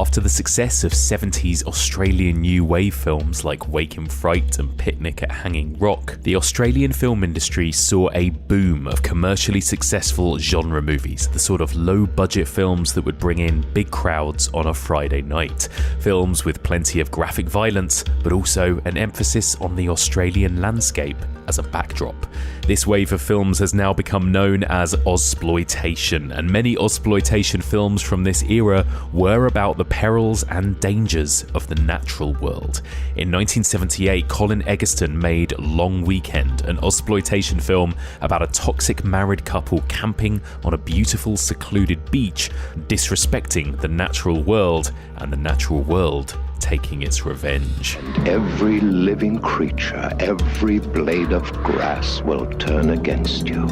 After the success of 70s Australian new wave films like Wake in Fright and Picnic at Hanging Rock, the Australian film industry saw a boom of commercially successful genre movies, the sort of low-budget films that would bring in big crowds on a Friday night. Films with plenty of graphic violence, but also an emphasis on the Australian landscape as a backdrop. This wave of films has now become known as Ozsploitation, and many Ozsploitation films from this era were about the perils and dangers of the natural world. In 1978, Colin Egglestone made Long Weekend, an Ozsploitation film about a toxic married couple camping on a beautiful secluded beach, disrespecting the natural world, and the natural world taking its revenge. And every living creature, every blade of grass will turn against you.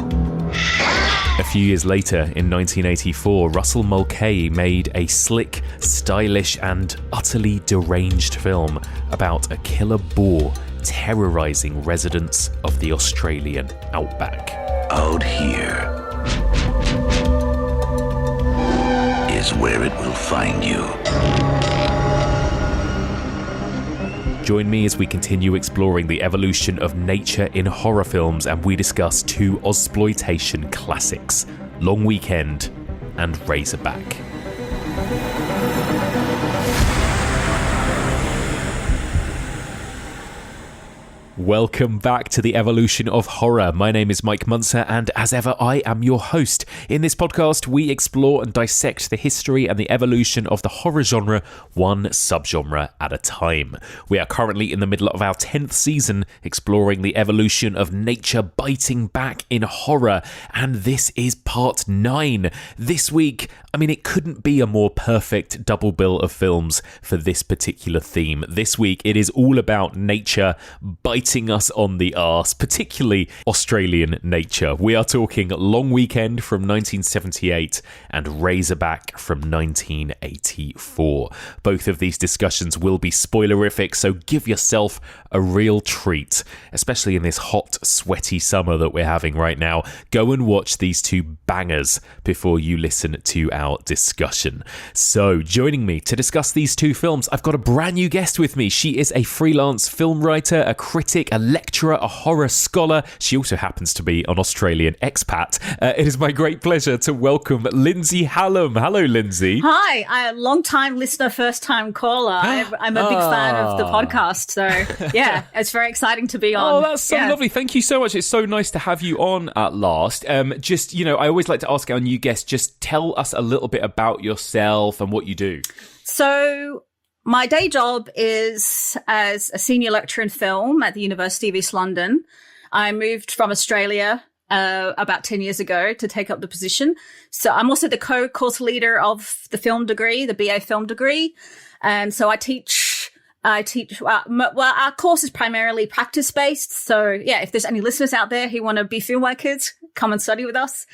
A few years later, in 1984, Russell Mulcahy made a slick, stylish, and utterly deranged film about a killer boar terrorising residents of the Australian outback. Out here is where it will find you. Join me as we continue exploring the evolution of nature in horror films, and we discuss two Ozsploitation classics, Long Weekend and Razorback. Welcome back to the evolution of horror. My name is Mike Muncer, and as ever, I am your host. In this podcast, we explore and dissect the history and the evolution of the horror genre, one subgenre at a time. We are currently in the middle of our 10th season, exploring the evolution of nature biting back in horror, and this is part 9. This week, it couldn't be a more perfect double bill of films for this particular theme. This week, it is all about nature biting us on the arse, particularly Australian nature. We are talking Long Weekend from 1978 and Razorback from 1984. Both of these discussions will be spoilerific, so give yourself a real treat, especially in this hot, sweaty summer that we're having right now. Go and watch these two bangers before you listen to our discussion. So, joining me to discuss these two films, I've got a brand new guest with me. She is a freelance film writer, a critic, a lecturer, a horror scholar. She also happens to be an Australian expat. It is my great pleasure to welcome Lindsay Hallam. Hello, Lindsay. Hi, I'm a long-time listener, first-time caller. I'm a big fan of the podcast, so yeah, it's very exciting to be on. Oh, that's so lovely. Thank you so much. It's so nice to have you on at last. I always like to ask our new guests, just tell us a little bit about yourself and what you do. So, my day job is as a senior lecturer in film at the University of East London. I moved from Australia about 10 years ago to take up the position. So I'm also the co-course leader of the film degree, the BA film degree. And so I teach, our course is primarily practice-based. So yeah, if there's any listeners out there who want to be filmmakers, come and study with us.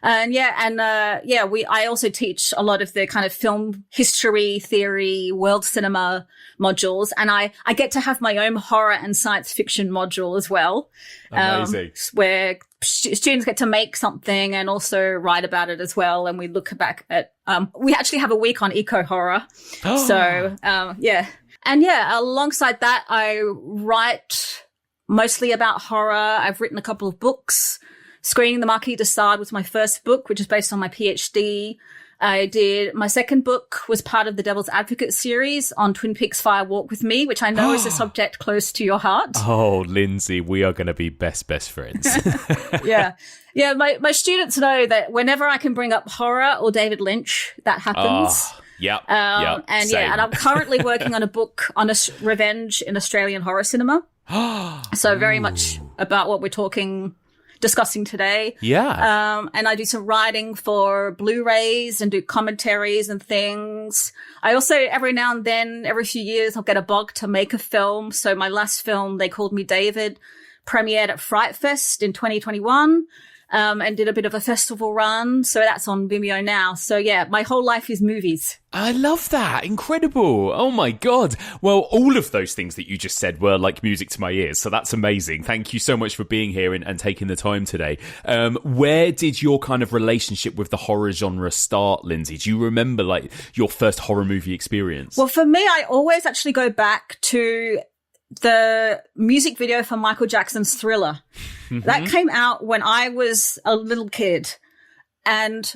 I also teach a lot of the kind of film history, theory, world cinema modules. And I get to have my own horror and science fiction module as well. Amazing. Where students get to make something and also write about it as well. And we look back at, we actually have a week on eco-horror. Oh. So, And alongside that, I write mostly about horror. I've written a couple of books. Screening the Marquis de Sade was my first book, which is based on my PhD. My second book was part of the Devil's Advocate series on Twin Peaks Fire Walk with Me, which I know is a subject close to your heart. Oh, Lindsay, we are going to be best friends. Yeah. My students know that whenever I can bring up horror or David Lynch, that happens. And I'm currently working on a book on revenge in Australian horror cinema. So very much about what we're discussing today. Yeah. And I do some writing for Blu-rays and do commentaries and things. I also, every now and then, every few years, I'll get a bug to make a film. So my last film, They Called Me David, premiered at Fright Fest in 2021. and did a bit of a festival run. So that's on Vimeo now. So yeah, my whole life is movies. I love that. Incredible. Oh my God. Well, all of those things that you just said were like music to my ears. So that's amazing. Thank you so much for being here and taking the time today. Where did your kind of relationship with the horror genre start, Lindsay? Do you remember like your first horror movie experience? Well, for me, I always actually go back to the music video for Michael Jackson's Thriller. That came out when I was a little kid, and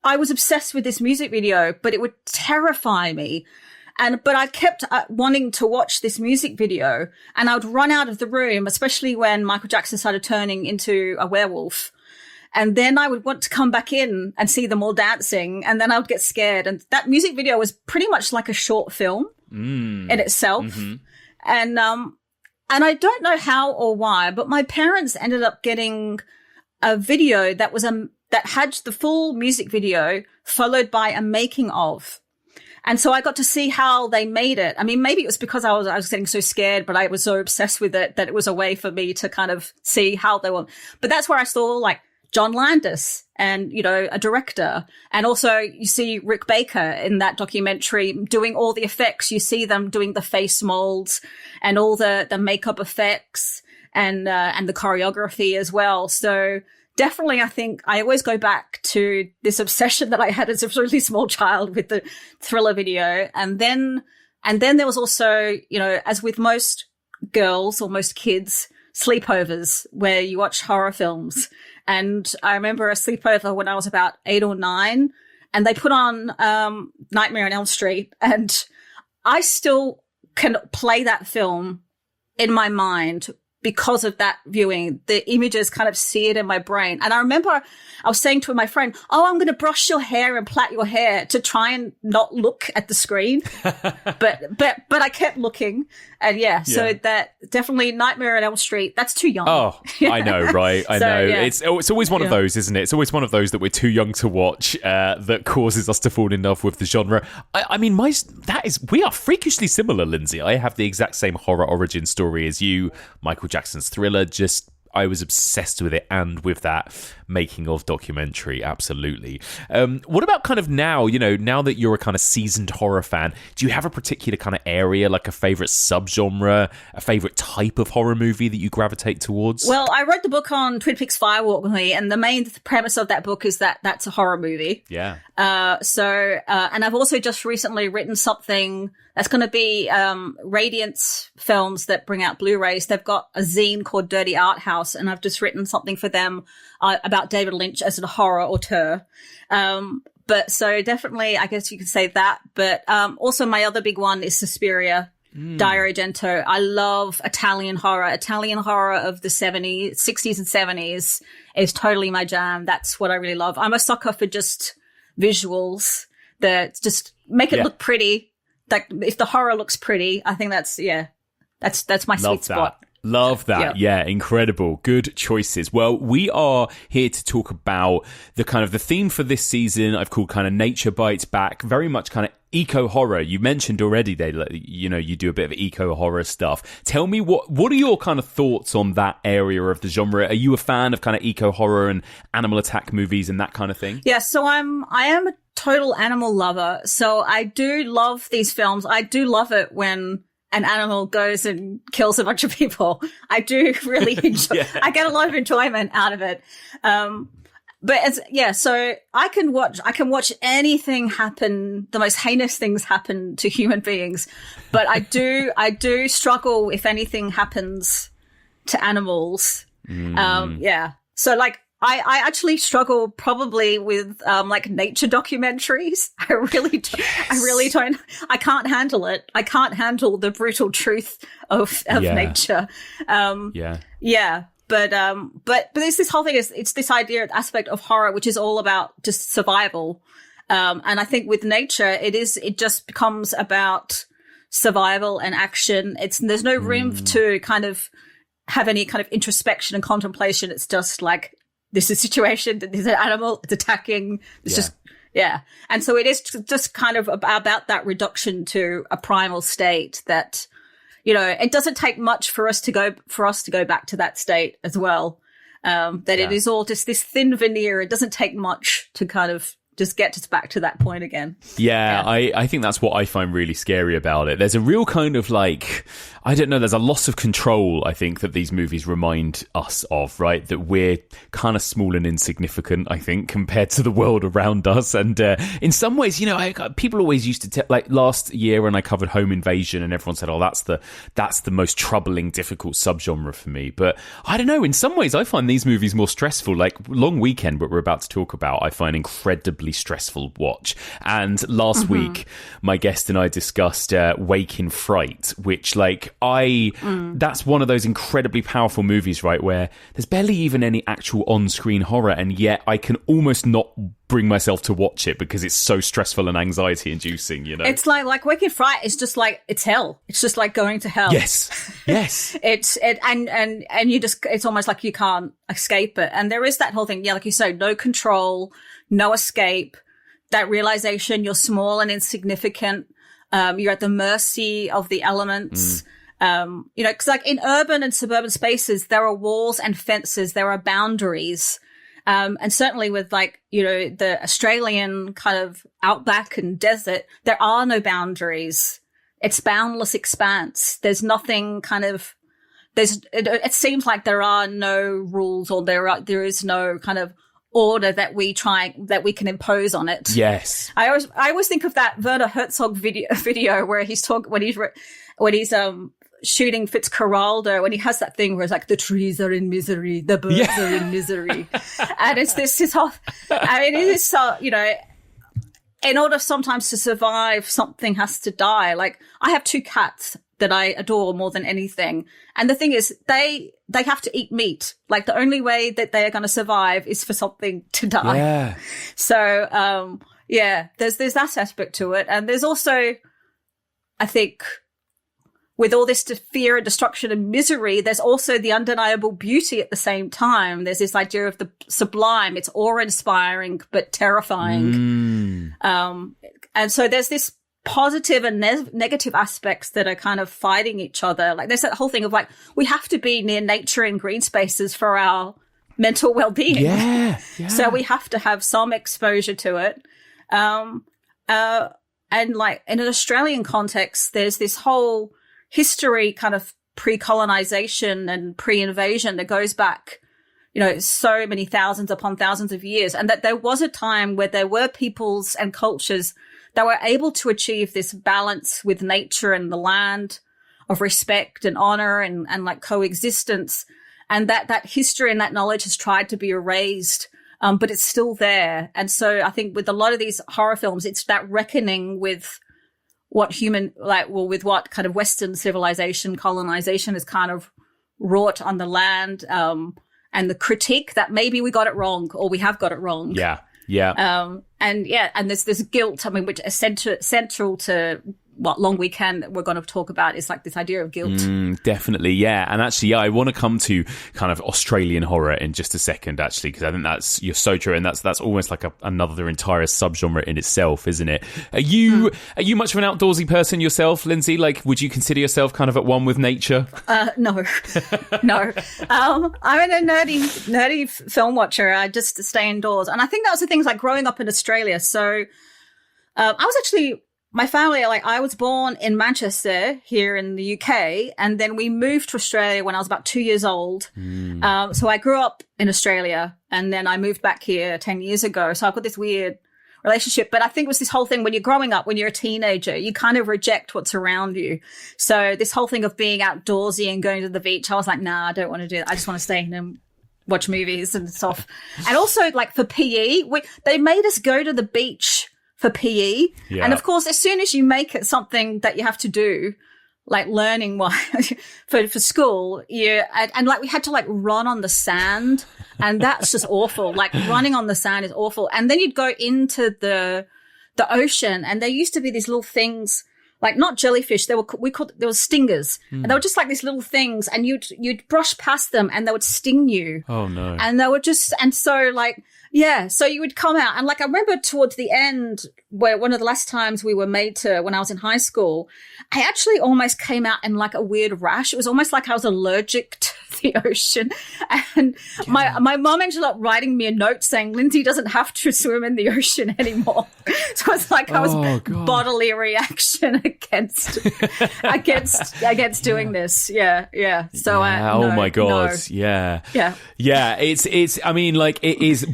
I was obsessed with this music video, but it would terrify me. But I kept wanting to watch this music video, and I would run out of the room, especially when Michael Jackson started turning into a werewolf. And then I would want to come back in and see them all dancing, and then I would get scared. And that music video was pretty much like a short film in itself. And I don't know how or why, but my parents ended up getting a video that was that had the full music video followed by a making of. And so I got to see how they made it. I mean, maybe it was because I was getting so scared, but I was so obsessed with it that it was a way for me to kind of see how they were. But that's where I saw like John Landis and, you know, a director. And also you see Rick Baker in that documentary doing all the effects. You see them doing the face molds and all the makeup effects and the choreography as well. So definitely, I think I always go back to this obsession that I had as a really small child with the Thriller video. And then there was also, you know, as with most girls or most kids, sleepovers where you watch horror films. And I remember a sleepover when I was about 8 or 9, and they put on Nightmare on Elm Street, and I still can play that film in my mind because of that viewing. The images kind of seared in my brain. And I remember I was saying to my friend, oh, I'm going to brush your hair and plait your hair to try and not look at the screen. but I kept looking. And so that definitely Nightmare on Elm Street, that's too young. Oh, I know, right? I know. Yeah. It's always one of those, isn't it? It's always one of those that we're too young to watch that causes us to fall in love with the genre. I mean, we are freakishly similar, Lindsay. I have the exact same horror origin story as you. Michael Jackson's Thriller, I was obsessed with it and with that making of documentary, absolutely. What about kind of now, you know, now that you're a kind of seasoned horror fan, do you have a particular kind of area, like a favourite subgenre, a favourite type of horror movie that you gravitate towards? Well, I wrote the book on Twin Peaks Fire Walk with Me, and the main premise of that book is that that's a horror movie. Yeah. And I've also just recently written something that's going to be Radiance Films that bring out Blu-rays. They've got a zine called Dirty Art House, and I've just written something for them about David Lynch as a horror auteur. But so definitely, I guess you could say that. But also my other big one is Suspiria, Dario Argento. I love Italian horror. Italian horror of the 60s and 70s is totally my jam. That's what I really love. I'm a sucker for just visuals that just make it look pretty. Like if the horror looks pretty, I think that's my sweet spot. Love that. Yeah, incredible. Good choices. Well, we are here to talk about the theme for this season I've called kind of Nature Bites Back, very much kind of eco horror. You mentioned already, you know, you do a bit of eco horror stuff. Tell me what are your kind of thoughts on that area of the genre? Are you a fan of kind of eco horror and animal attack movies and that kind of thing? Yeah, so I am a total animal lover. So I do love these films. I do love it when an animal goes and kills a bunch of people. I do really enjoy I get a lot of enjoyment out of it. So I can watch anything happen, the most heinous things happen to human beings. But I do struggle if anything happens to animals. So like, I actually struggle probably with like nature documentaries. I really don't. I can't handle it. I can't handle the brutal truth of nature. But there's this whole thing. It's this aspect of horror which is all about just survival. And I think with nature, it just becomes about survival and action. There's no room to kind of have any kind of introspection and contemplation. It's just like, this is a situation, there's an animal, it's attacking, And so it is just kind of about that reduction to a primal state that, you know, it doesn't take much for us to go back to that state as well. It is all just this thin veneer. It doesn't take much to kind of just get us back to that point again. Yeah. I think that's what I find really scary about it. There's a real kind of like, I don't know, there's a loss of control, I think, that these movies remind us of, right? That we're kind of small and insignificant, I think, compared to the world around us. And in some ways, you know, people always used to like last year when I covered Home Invasion and everyone said, oh, that's the most troubling, difficult subgenre for me. But I don't know, in some ways, I find these movies more stressful. Like Long Weekend, what we're about to talk about, I find incredibly stressful watch. And last week, my guest and I discussed Wake in Fright, which that's one of those incredibly powerful movies, right, where there's barely even any actual on-screen horror, and yet I can almost not bring myself to watch it because it's so stressful and anxiety-inducing, you know? It's like Wake in Fright is just like, it's hell. It's just like going to hell. Yes. And you just, it's almost like you can't escape it. And there is that whole thing, like you say, no control, no escape, that realization you're small and insignificant. You're at the mercy of the elements. You know, because like in urban and suburban spaces, there are walls and fences, there are boundaries. And certainly with like, you know, the Australian kind of outback and desert, there are no boundaries. It's boundless expanse. There's nothing kind of, it seems like there are no rules, or there is no kind of order that we can impose on it. Yes. I always think of that Werner Herzog video where he's when he's shooting Fitzcarraldo, when he has that thing where it's like, the trees are in misery, the birds are in misery. And it's this whole, I mean, it is so, you know, in order sometimes to survive, something has to die. Like, I have 2 cats that I adore more than anything. And the thing is, they have to eat meat. Like, the only way that they are going to survive is for something to die. Yeah. So, there's that aspect to it. And there's also, I think, with all this fear and destruction and misery, there's also the undeniable beauty at the same time. There's this idea of the sublime. It's awe-inspiring but terrifying. And so there's this positive and negative aspects that are kind of fighting each other. Like, there's that whole thing of like, we have to be near nature and green spaces for our mental well-being. Yeah. So we have to have some exposure to it. And like in an Australian context, there's this whole history kind of pre-colonization and pre-invasion that goes back, you know, so many thousands upon thousands of years. And that there was a time where there were peoples and cultures that were able to achieve this balance with nature and the land of respect and honor and like coexistence. And that history and that knowledge has tried to be erased, but it's still there. And so I think with a lot of these horror films, it's that reckoning with what with what kind of Western civilization, colonization has kind of wrought on the land, and the critique that maybe we got it wrong or we have got it wrong. Yeah. And there's this guilt, I mean, which is central to what Long Weekend we're going to talk about is like this idea of guilt. Definitely, yeah. And actually, I want to come to kind of Australian horror in just a second, actually, because I think you're so true, and that's almost like another entire subgenre in itself, isn't it? Are you much of an outdoorsy person yourself, Lindsay? Like, would you consider yourself kind of at one with nature? No. I'm a nerdy film watcher. I just stay indoors, and I think that was the things like growing up in Australia. So I was actually. My family, like, I was born in Manchester here in the UK, and then we moved to Australia when I was about 2 years old. So I grew up in Australia, and then I moved back here 10 years ago. So I've got this weird relationship. But I think it was this whole thing when you're growing up, when you're a teenager, you kind of reject what's around you. So this whole thing of being outdoorsy and going to the beach, I was like, nah, I don't want to do that. I just want to stay in and watch movies and stuff. And also, like, for PE, they made us go to the beach for PE. Yeah. And of course, as soon as you make it something that you have to do, like learning for school, and like we had to like run on the sand, and that's just awful. Like running on the sand is awful. And then you'd go into the ocean, and there used to be these little things, like not jellyfish, there were stingers. And they were just like these little things, and you'd brush past them and they would sting you. Oh no. And they were so you would come out, and like I remember towards the end, where one of the last times we were made to, when I was in high school, I actually almost came out in like a weird rash. It was almost like I was allergic the ocean. And my mom ended up writing me a note saying, Lindsay doesn't have to swim in the ocean anymore. So it's like I was bodily reaction against doing this. Yeah. So my God. No. Yeah. It's. I mean, like, it is.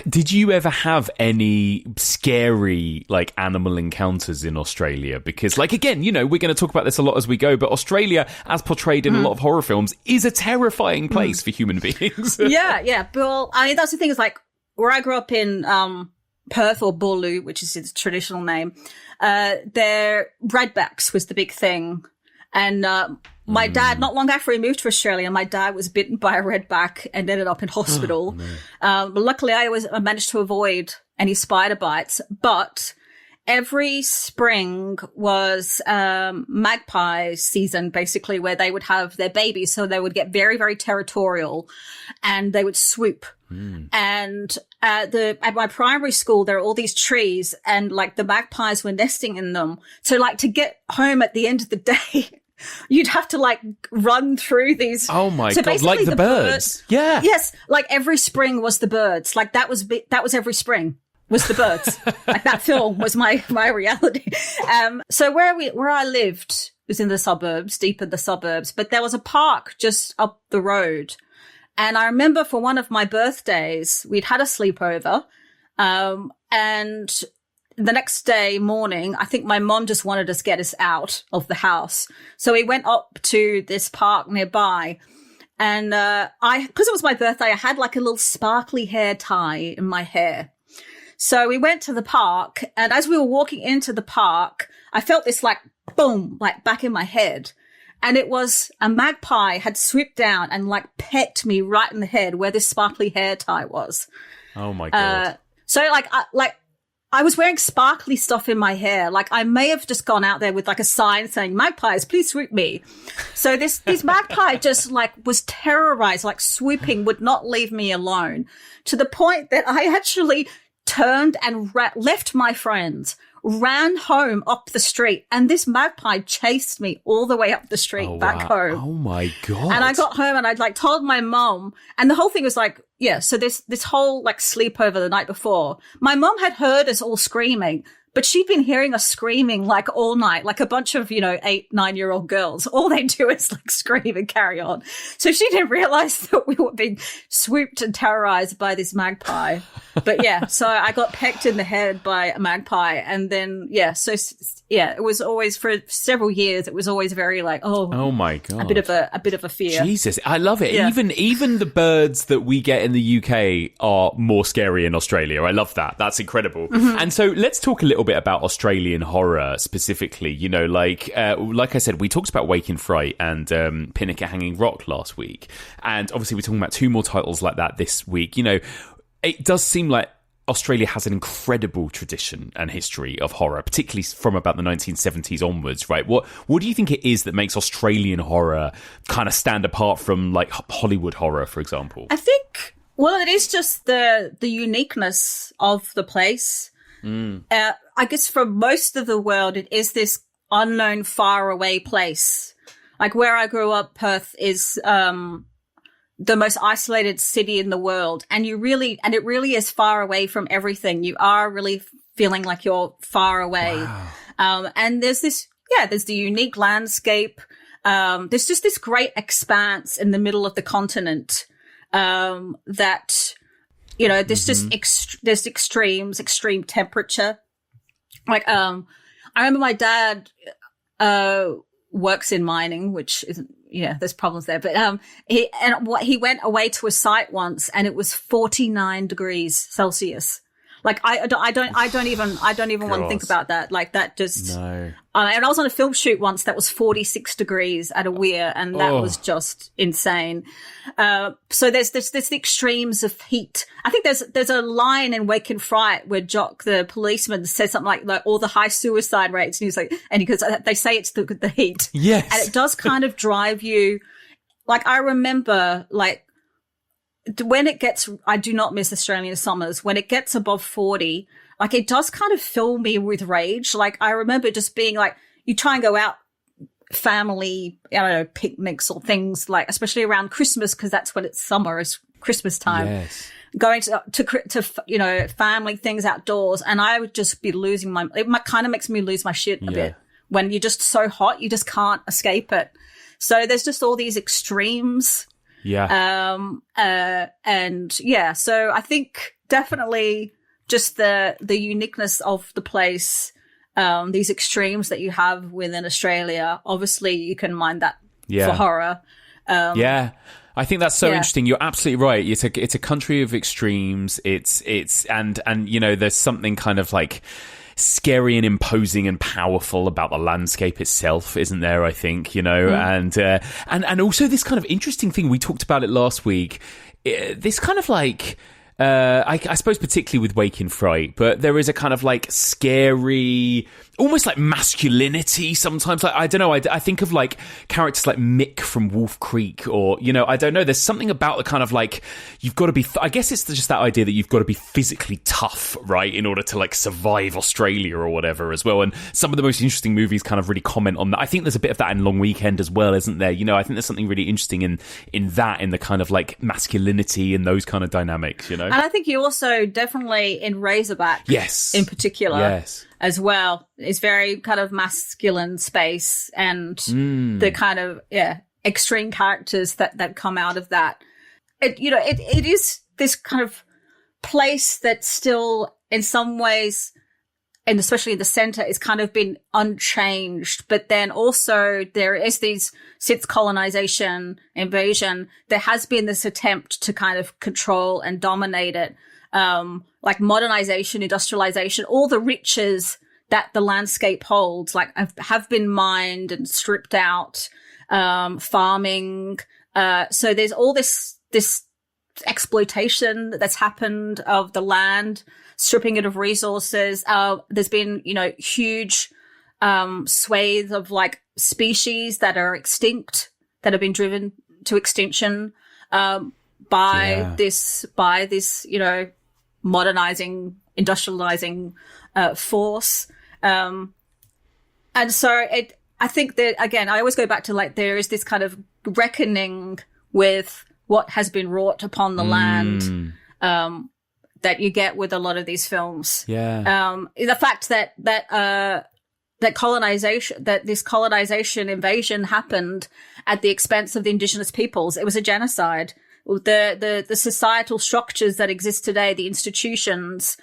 Did you ever have any scary like animal encounters in Australia? Because, like, again, you know, we're going to talk about this a lot as we go, but Australia, as portrayed in a lot of horror films, is a terrifying place for human beings. Yeah. Well, I mean, that's the thing is, like, where I grew up in Perth, or Bulu, which is its traditional name, their redbacks was the big thing. And my dad, not long after he moved to Australia, my dad was bitten by a redback and ended up in hospital. But luckily, I managed to avoid any spider bites. But every spring was magpie season, basically, where they would have their babies. So they would get very, very territorial, and they would swoop. And at my primary school, there are all these trees, and like the magpies were nesting in them. So like to get home at the end of the day, you'd have to like run through these. Oh my God, like the birds. Yeah. Yes. Like every spring was the birds. Like that was every spring was the birds. Like that film was my reality. So where I lived was in the suburbs, deep in the suburbs, but there was a park just up the road. And I remember for one of my birthdays, we'd had a sleepover, and the next day morning, I think my mom just wanted us to get us out of the house. So we went up to this park nearby, and because it was my birthday, I had like a little sparkly hair tie in my hair. So we went to the park, and as we were walking into the park, I felt this like boom, like back in my head. And it was a magpie had swooped down and like pecked me right in the head where this sparkly hair tie was. Oh my God. So I was wearing sparkly stuff in my hair. Like I may have just gone out there with like a sign saying, magpies, please swoop me. So this magpie just like was terrorized, like swooping, would not leave me alone, to the point that I actually turned and left my friends, ran home up the street, and this magpie chased me all the way up the street back home. Oh my God. And I got home and I'd like told my mom, and the whole thing was like, so this whole like sleepover the night before, my mom had heard us all screaming, but she'd been hearing us screaming like all night, like a bunch of, 8-9-year-old girls. All they do is like scream and carry on. So she didn't realize that we were being swooped and terrorized by this magpie. But so I got pecked in the head by a magpie. And then, it was always, for several years, it was always very like, oh my God, a bit of a fear. Jesus, I love it. Yeah. Even the birds that we get in the UK are more scary in Australia. I love that. That's incredible. Mm-hmm. And so let's talk a little bit about Australian horror specifically. Like I said, we talked about Wake in Fright and Pinnack at Hanging Rock last week, and obviously we're talking about two more titles like that this week. It does seem like Australia has an incredible tradition and history of horror, particularly from about the 1970s onwards, right? What do you think it is that makes Australian horror kind of stand apart from like Hollywood horror, for example? I think, it is just the uniqueness of the place. I guess for most of the world, it is this unknown, far away place. Like where I grew up, Perth is the most isolated city in the world, and it really is far away from everything. You are really feeling like you're far away. Wow. And there's there's the unique landscape. There's just this great expanse in the middle of the continent that. There's just there's extremes, extreme temperature. Like, I remember my dad works in mining, which isn't, there's problems there. But he went away to a site once, and it was 49 degrees Celsius. Like I don't even want to think about that. Like that just. No. And I was on a film shoot once that was 46 degrees at a weir, and that was just insane. So there's the extremes of heat. I think there's a line in Wake in Fright where Jock, the policeman, says something like all the high suicide rates, and he's like, and he goes, they say it's the heat. Yes. And it does kind of drive you. Like I remember, like. When it gets, I do not miss Australian summers. When it gets above 40, like it does kind of fill me with rage. Like I remember just being like, you try and go out family, picnics or things like, especially around Christmas, because that's when it's summer, it's Christmas time. Yes. Going to family things outdoors, and I would just be losing it kind of makes me lose my shit a bit when you're just so hot, you just can't escape it. So there's just all these extremes. Yeah. So I think definitely just the uniqueness of the place, these extremes that you have within Australia. Obviously, you can mind that for horror. I think that's so interesting. You're absolutely right. It's a country of extremes. And there's something kind of like scary and imposing and powerful about the landscape itself, isn't there? I think, and also this kind of interesting thing, we talked about it last week, this kind of like, I suppose particularly with Wake in Fright, but there is a kind of like scary, almost like masculinity sometimes. Like, I don't know, I think of like characters like Mick from Wolf Creek, or, I don't know, there's something about the kind of like, you've got to be, I guess it's just that idea that you've got to be physically tough, right, in order to like survive Australia or whatever as well. And some of the most interesting movies kind of really comment on that. I think there's a bit of that in Long Weekend as well, isn't there? I think there's something really interesting in the kind of like masculinity and those kind of dynamics, And I think you also definitely in Razorback, in particular, as well, is very kind of masculine space, and the kind of extreme characters that come out of that. It is this kind of place that still, in some ways, and especially in the center, is kind of been unchanged. But then also there is since colonization, invasion, there has been this attempt to kind of control and dominate it. Like modernization, industrialization, all the riches that the landscape holds, like have been mined and stripped out, farming. So there's all this exploitation that's happened of the land, stripping it of resources. There's been, huge swathes of like species that are extinct, that have been driven to extinction by this, modernizing, industrializing force. And so I think that, again, I always go back to like, there is this kind of reckoning with what has been wrought upon the land, that you get with a lot of these films. The fact that this colonization invasion happened at the expense of the indigenous peoples. It was a genocide. The societal structures that exist today, the institutions,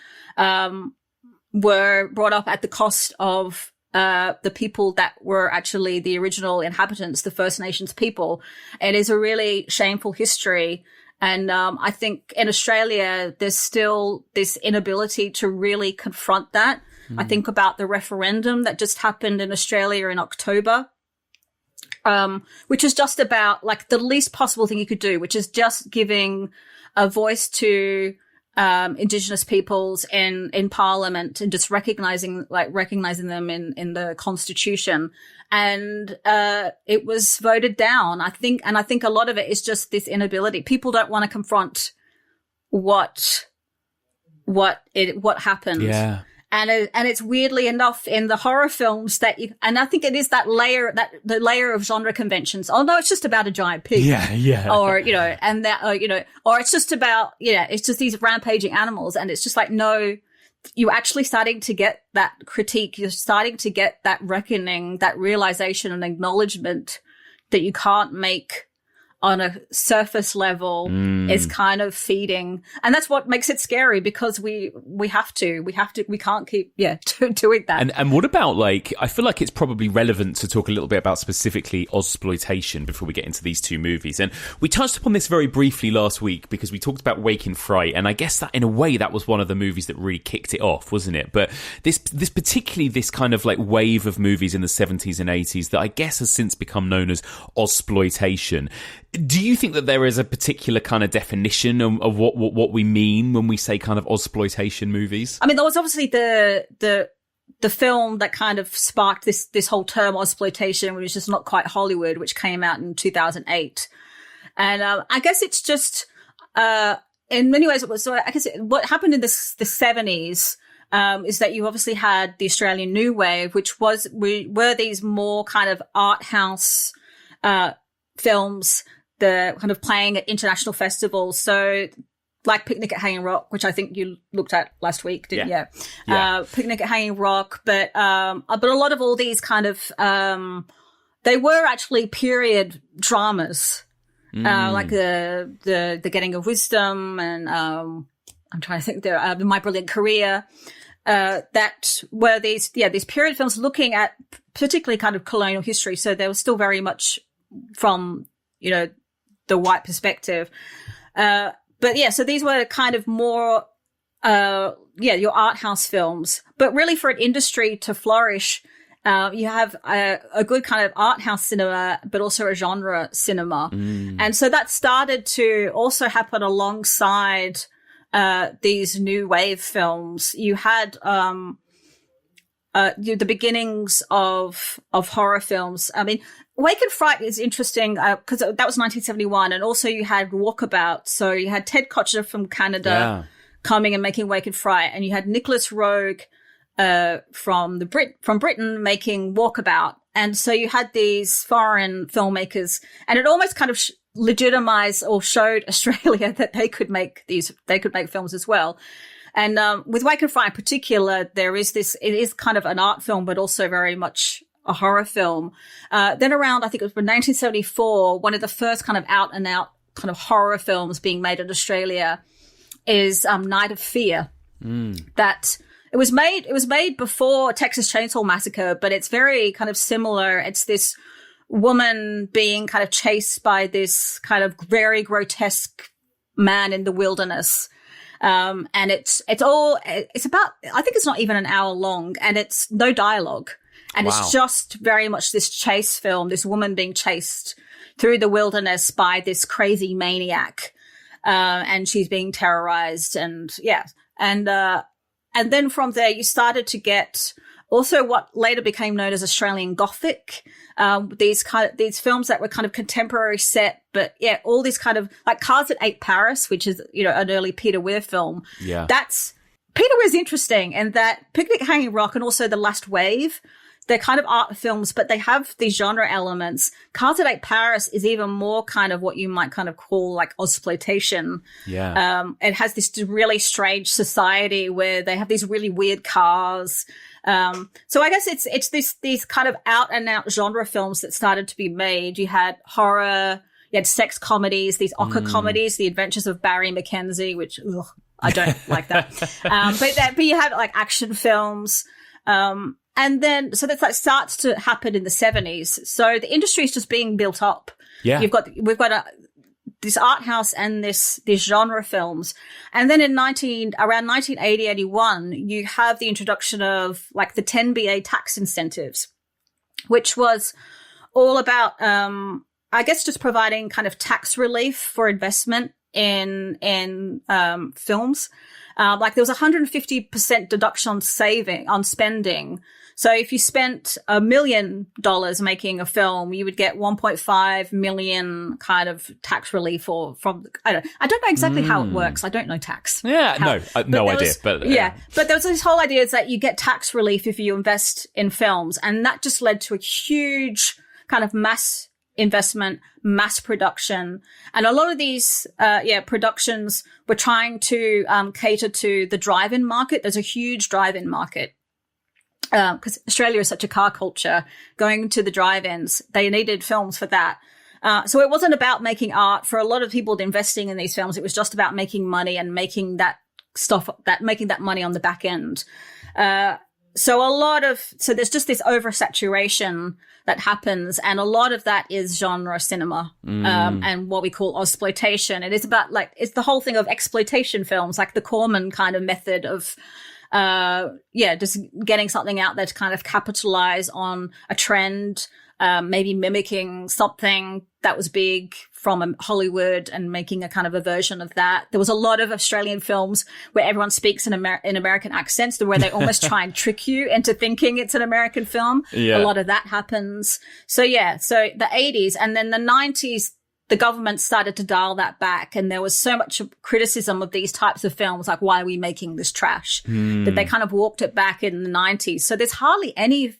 were brought up at the cost of the people that were actually the original inhabitants, the First Nations people. It is a really shameful history. And I think in Australia, there's still this inability to really confront that. I think about the referendum that just happened in Australia in October, which is just about like the least possible thing you could do, which is just giving a voice to Indigenous peoples in Parliament, and just recognizing them in the Constitution. And it was voted down, I think. And I think a lot of it is just this inability. People don't want to confront what happened. Yeah. And it's weirdly enough in the horror films and I think it is the layer of genre conventions. Oh no, it's just about a giant pig. Yeah. Or, and that, or it's just about, it's just these rampaging animals. And it's just like, no, you're actually starting to get that critique. You're starting to get that reckoning, that realization and acknowledgement that you can't make on a surface level is kind of feeding. And that's what makes it scary, because we can't keep doing that. And what about, like, I feel like it's probably relevant to talk a little bit about specifically Ozsploitation before we get into these two movies. And we touched upon this very briefly last week because we talked about Wake in Fright, and I guess that in a way that was one of the movies that really kicked it off, wasn't it? But this particularly this kind of like wave of movies in the 70s and 80s that I guess has since become known as Ozsploitation. Do you think that there is a particular kind of definition of what we mean when we say kind of Ozsploitation movies? I mean, there was obviously the film that kind of sparked this whole term Ozsploitation, which is just not quite Hollywood, which came out in 2008. And I guess it's just in many ways it was. So I guess what happened in the 70s is that you obviously had the Australian New Wave, which were these more kind of art house films, the kind of playing at international festivals. So like Picnic at Hanging Rock, which I think you looked at last week, didn't you? Yeah. Picnic at Hanging Rock, but a lot of all these kind of they were actually period dramas, like the Getting of Wisdom, and I'm trying to think there, My Brilliant Career, that were these period films looking at particularly kind of colonial history. So they were still very much from, the white perspective. But yeah, so these were kind of more, your art house films. But really for an industry to flourish, you have a good kind of art house cinema, but also a genre cinema. And so that started to also happen alongside these new wave films. You had the beginnings of horror films. I mean, Wake and Fright is interesting because that was 1971, and also you had Walkabout. So you had Ted Kocher from Canada coming and making Wake and Fright, and you had Nicholas Roeg from Britain making Walkabout. And so you had these foreign filmmakers, and it almost kind of legitimized or showed Australia that they could make films as well. And with Wake and Fright in particular, it is kind of an art film, but also very much a horror film. Then around, I think it was 1974, one of the first kind of out and out kind of horror films being made in Australia is Night of Fear. That it was made before Texas Chainsaw Massacre, but it's very kind of similar. It's this woman being kind of chased by this kind of very grotesque man in the wilderness. And it's about, I think it's not even an hour long, and it's no dialogue. And it's just very much this chase film, this woman being chased through the wilderness by this crazy maniac. And she's being terrorized, and then from there you started to get also what later became known as Australian Gothic. These films that were kind of contemporary set, but all these kind of like Cars at 8 Paris, which is, an early Peter Weir film. Yeah. Peter Weir's interesting, and that Picnic Hanging Rock and also The Last Wave, they're kind of art films, but they have these genre elements. Cars at 8 Paris is even more kind of what you might kind of call like Ozsploitation. Yeah. It has this really strange society where they have these really weird cars. So I guess it's these kind of out and out genre films that started to be made. You had horror, you had sex comedies, these ochre comedies, The Adventures of Barry Mackenzie, which I don't like that. But you have like action films. And then, so that starts to happen in the 70s. So the industry is just being built up. Yeah. We've got this art house and these genre films. And then around 1980, 81, you have the introduction of like the 10BA tax incentives, which was all about, I guess, just providing kind of tax relief for investment in films. Like there was 150% deduction on spending. So if you spent $1 million making a film, you would get 1.5 million kind of tax relief from. I don't know exactly how it works. I don't know tax. Yeah, no idea. But but there was this whole idea is that you get tax relief if you invest in films, and that just led to a huge kind of mass investment, mass production. And a lot of these productions were trying to cater to the drive-in market. There's a huge drive-in market because Australia is such a car culture. Going to the drive-ins, they needed films for that. So it wasn't about making art. For a lot of people investing in these films, it was just about making money and making that money on the back end. So there's just this oversaturation that happens, and a lot of that is genre cinema, and what we call Ozsploitation. It is about it's the whole thing of exploitation films, like the Corman kind of method of, just getting something out there to kind of capitalize on a trend, maybe mimicking something that was big from Hollywood and making a kind of a version of that. There was a lot of Australian films where everyone speaks in American accents, where they almost try and trick you into thinking it's an American film. Yeah. A lot of that happens. So the 80s and then the 90s, the government started to dial that back, and there was so much criticism of these types of films, like, why are we making this trash? That they kind of walked it back in the 90s. So there's hardly any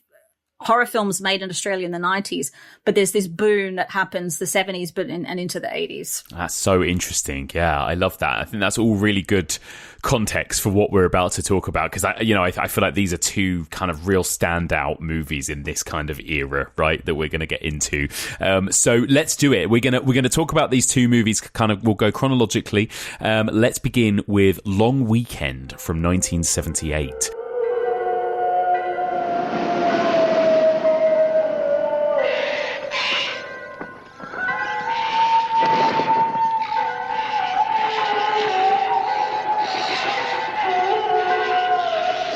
horror films made in Australia in the 90s, but there's this boom that happens the 70s and into the 80s. That's so interesting. Yeah, I love that. I think that's all really good context for what we're about to talk about, because I feel like these are two kind of real standout movies in this kind of era, right, that we're going to get into. So let's do it. We're going to talk about these two movies. We'll go chronologically. Let's begin with Long Weekend from 1978.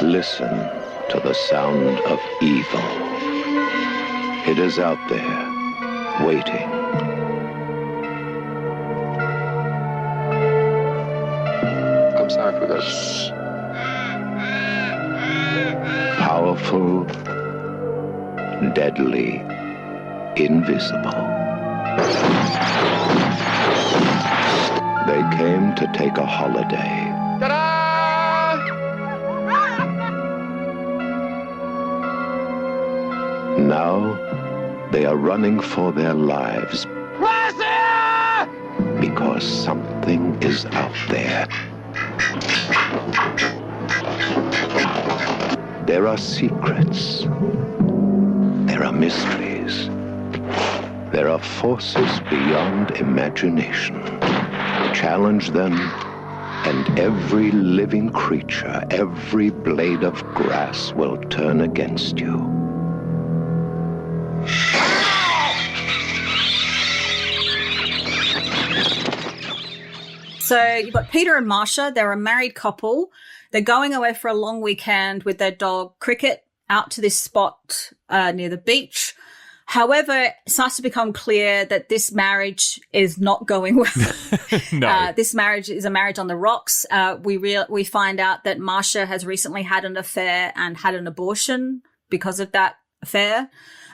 Listen to the sound of evil. It is out there, waiting. I'm sorry for this. Powerful, deadly, invisible. They came to take a holiday. Ta-da! Now, they are running for their lives. Because something is out there. There are secrets. There are mysteries. There are forces beyond imagination. Challenge them, and every living creature, every blade of grass will turn against you. So you've got Peter and Marcia. They're a married couple. They're going away for a long weekend with their dog Cricket out to this spot near the beach. However, it starts to become clear that this marriage is not going well. No. This marriage is a marriage on the rocks. We find out that Marcia has recently had an affair and had an abortion because of that affair.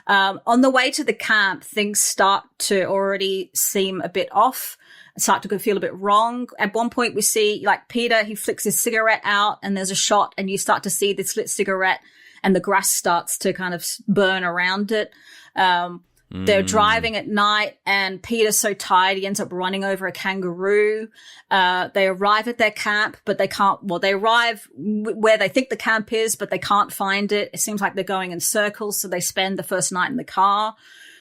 On the way to the camp, things start to already seem a bit off, start to feel a bit wrong. At one point, we see, like, Peter, he flicks his cigarette out and there's a shot and you start to see this lit cigarette and the grass starts to kind of burn around it. They're driving at night and Peter's so tired he ends up running over a kangaroo. They arrive at their camp, but they arrive where they think the camp is, but they can't find it. It seems like they're going in circles, so they spend the first night in the car.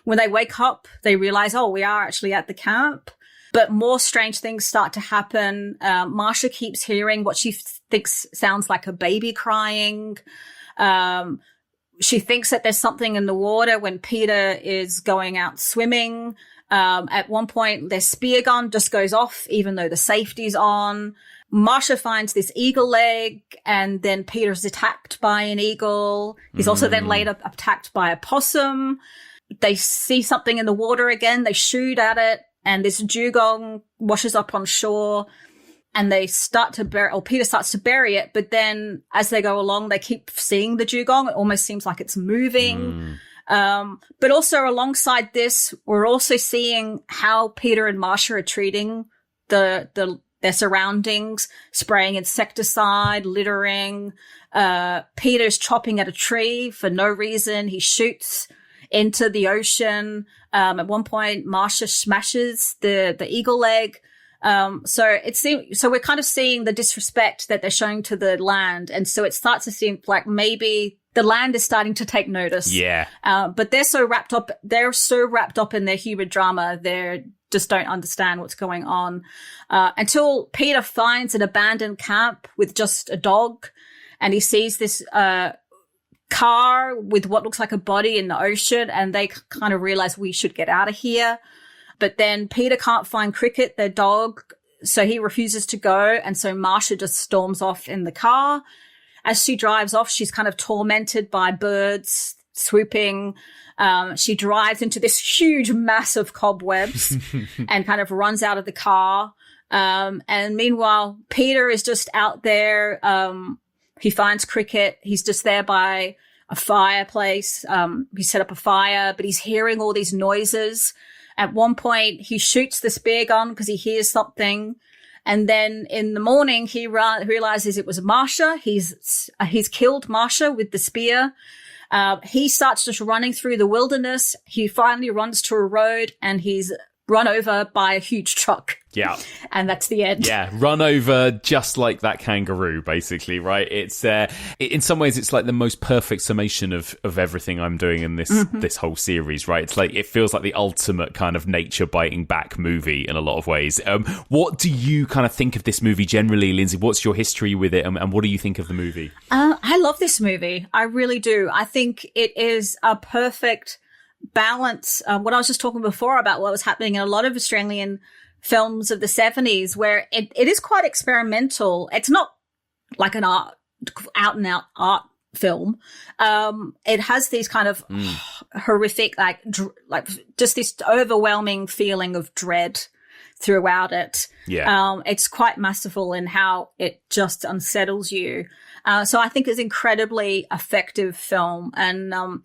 When they wake up, they realize, oh, we are actually at the camp. But more strange things start to happen. Marcia keeps hearing what she thinks sounds like a baby crying. She thinks that there's something in the water when Peter is going out swimming. At one point, their spear gun just goes off, even though the safety's on. Marcia finds this eagle leg, and then Peter's attacked by an eagle. He's also then later attacked by a possum. They see something in the water again. They shoot at it, and this dugong washes up on shore. And they start to Peter starts to bury it, but then as they go along, they keep seeing the dugong. It almost seems like it's moving. But also alongside this, we're also seeing how Peter and Marcia are treating their surroundings, spraying insecticide, littering. Peter's chopping at a tree for no reason. He shoots into the ocean. At one point, Marcia smashes the eagle leg. So we're kind of seeing the disrespect that they're showing to the land. And so it starts to seem like maybe the land is starting to take notice. Yeah. But they're so wrapped up in their human drama. They just don't understand what's going on. Until Peter finds an abandoned camp with just a dog, and he sees this, car with what looks like a body in the ocean, and they kind of realize we should get out of here. But then Peter can't find Cricket, their dog, so he refuses to go. And so Marcia just storms off in the car. As she drives off, she's kind of tormented by birds swooping. She drives into this huge mass of cobwebs and kind of runs out of the car. And meanwhile, Peter is just out there. He finds Cricket. He's just there by a fireplace. He set up a fire, but he's hearing all these noises. At one point, he shoots the spear gun because he hears something. And then in the morning, he realizes it was Marsha. He's killed Marsha with the spear. He starts just running through the wilderness. He finally runs to a road and he's run over by a huge truck. Yeah. And that's the end. Yeah, run over just like that kangaroo, basically, right? It's in some ways, it's like the most perfect summation of everything I'm doing in this whole series, right? It's like, it feels like the ultimate kind of nature biting back movie in a lot of ways. What do you kind of think of this movie generally, Lindsay? What's your history with it, and what do you think of the movie? I love this movie. I really do. I think it is a perfect balance. What I was just talking before about what was happening in a lot of Australian films of the 70s, where it is quite experimental. It's not like an out and out art film. It has these kind of horrific, like just this overwhelming feeling of dread throughout it. Yeah. It's quite masterful in how it just unsettles you. So I think it's an incredibly effective film. And I'm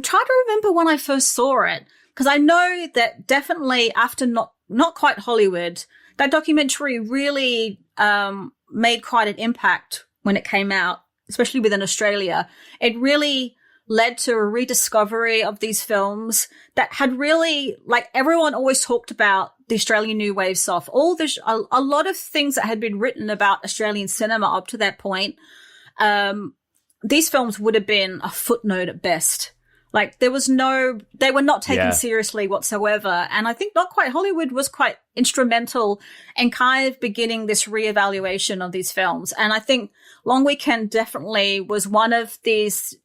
trying to remember when I first saw it, because I know that definitely after Not Quite Hollywood, that documentary really made quite an impact when it came out, especially within Australia. It really led to a rediscovery of these films that had really, like, everyone always talked about the Australian New Wave stuff. A lot of things that had been written about Australian cinema up to that point, these films would have been a footnote at best. Like, they were not taken seriously whatsoever. And I think Not Quite Hollywood was quite instrumental in kind of beginning this reevaluation of these films. And I think Long Weekend definitely was one of these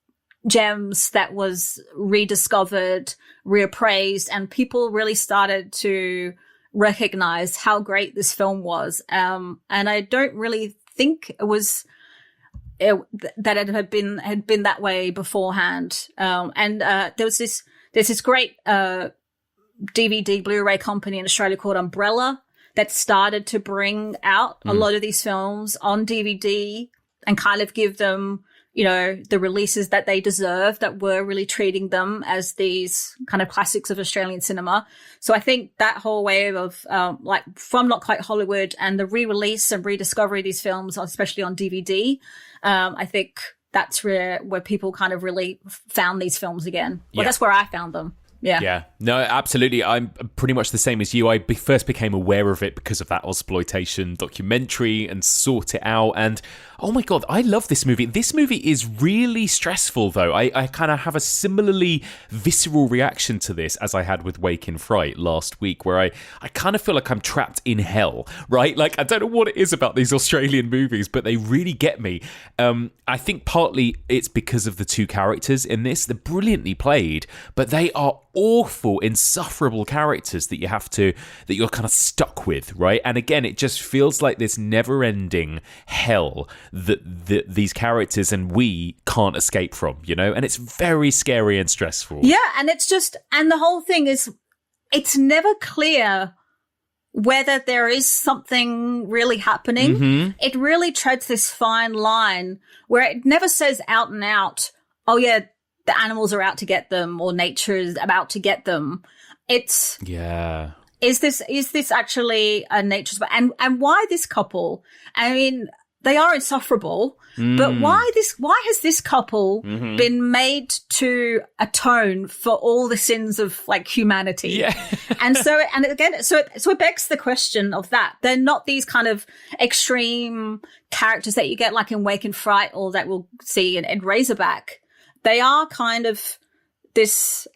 gems that was rediscovered, reappraised, and people really started to recognize how great this film was. And I don't really think that it had been that way beforehand. There's this great DVD Blu-ray company in Australia called Umbrella that started to bring out a lot of these films on DVD and kind of give them, you know, the releases that they deserve, that were really treating them as these kind of classics of Australian cinema. So I think that whole wave of like from Not Quite Hollywood and the re-release and rediscovery of these films, especially on DVD, I think that's where people kind of really found these films again. Well, that's where I found them. Yeah. Yeah. No, absolutely. I'm pretty much the same as you. I first became aware of it because of that Ozsploitation documentary and sought it out. And oh my God, I love this movie. This movie is really stressful, though. I kind of have a similarly visceral reaction to this as I had with Wake in Fright last week, where I kind of feel like I'm trapped in hell, right? Like, I don't know what it is about these Australian movies, but they really get me. I think partly it's because of the two characters in this. They're brilliantly played, but they are awful, insufferable characters that you're kind of stuck with, right? And again, it just feels like this never-ending hell that these characters and we can't escape from, you know? And it's very scary and stressful. Yeah, and the whole thing is, it's never clear whether there is something really happening. Mm-hmm. It really treads this fine line where it never says out and out, oh yeah, the animals are out to get them or nature is about to get them. Is this actually a nature's, and why this couple? I mean, they are insufferable, but why has this couple been made to atone for all the sins of like humanity? Yeah. and again, it begs the question of that. They're not these kind of extreme characters that you get like in Wake and Fright or that we'll see in Razorback. They are kind of this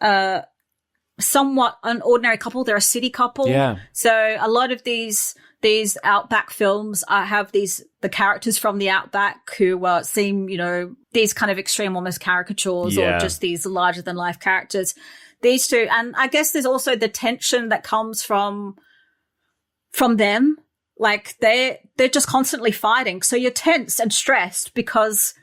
somewhat an ordinary couple. They're a city couple. Yeah. So a lot of these Outback films have the characters from the Outback who seem, you know, these kind of extreme almost caricatures or just these larger than life characters. These two, and I guess there's also the tension that comes from them. Like they're just constantly fighting. So you're tense and stressed because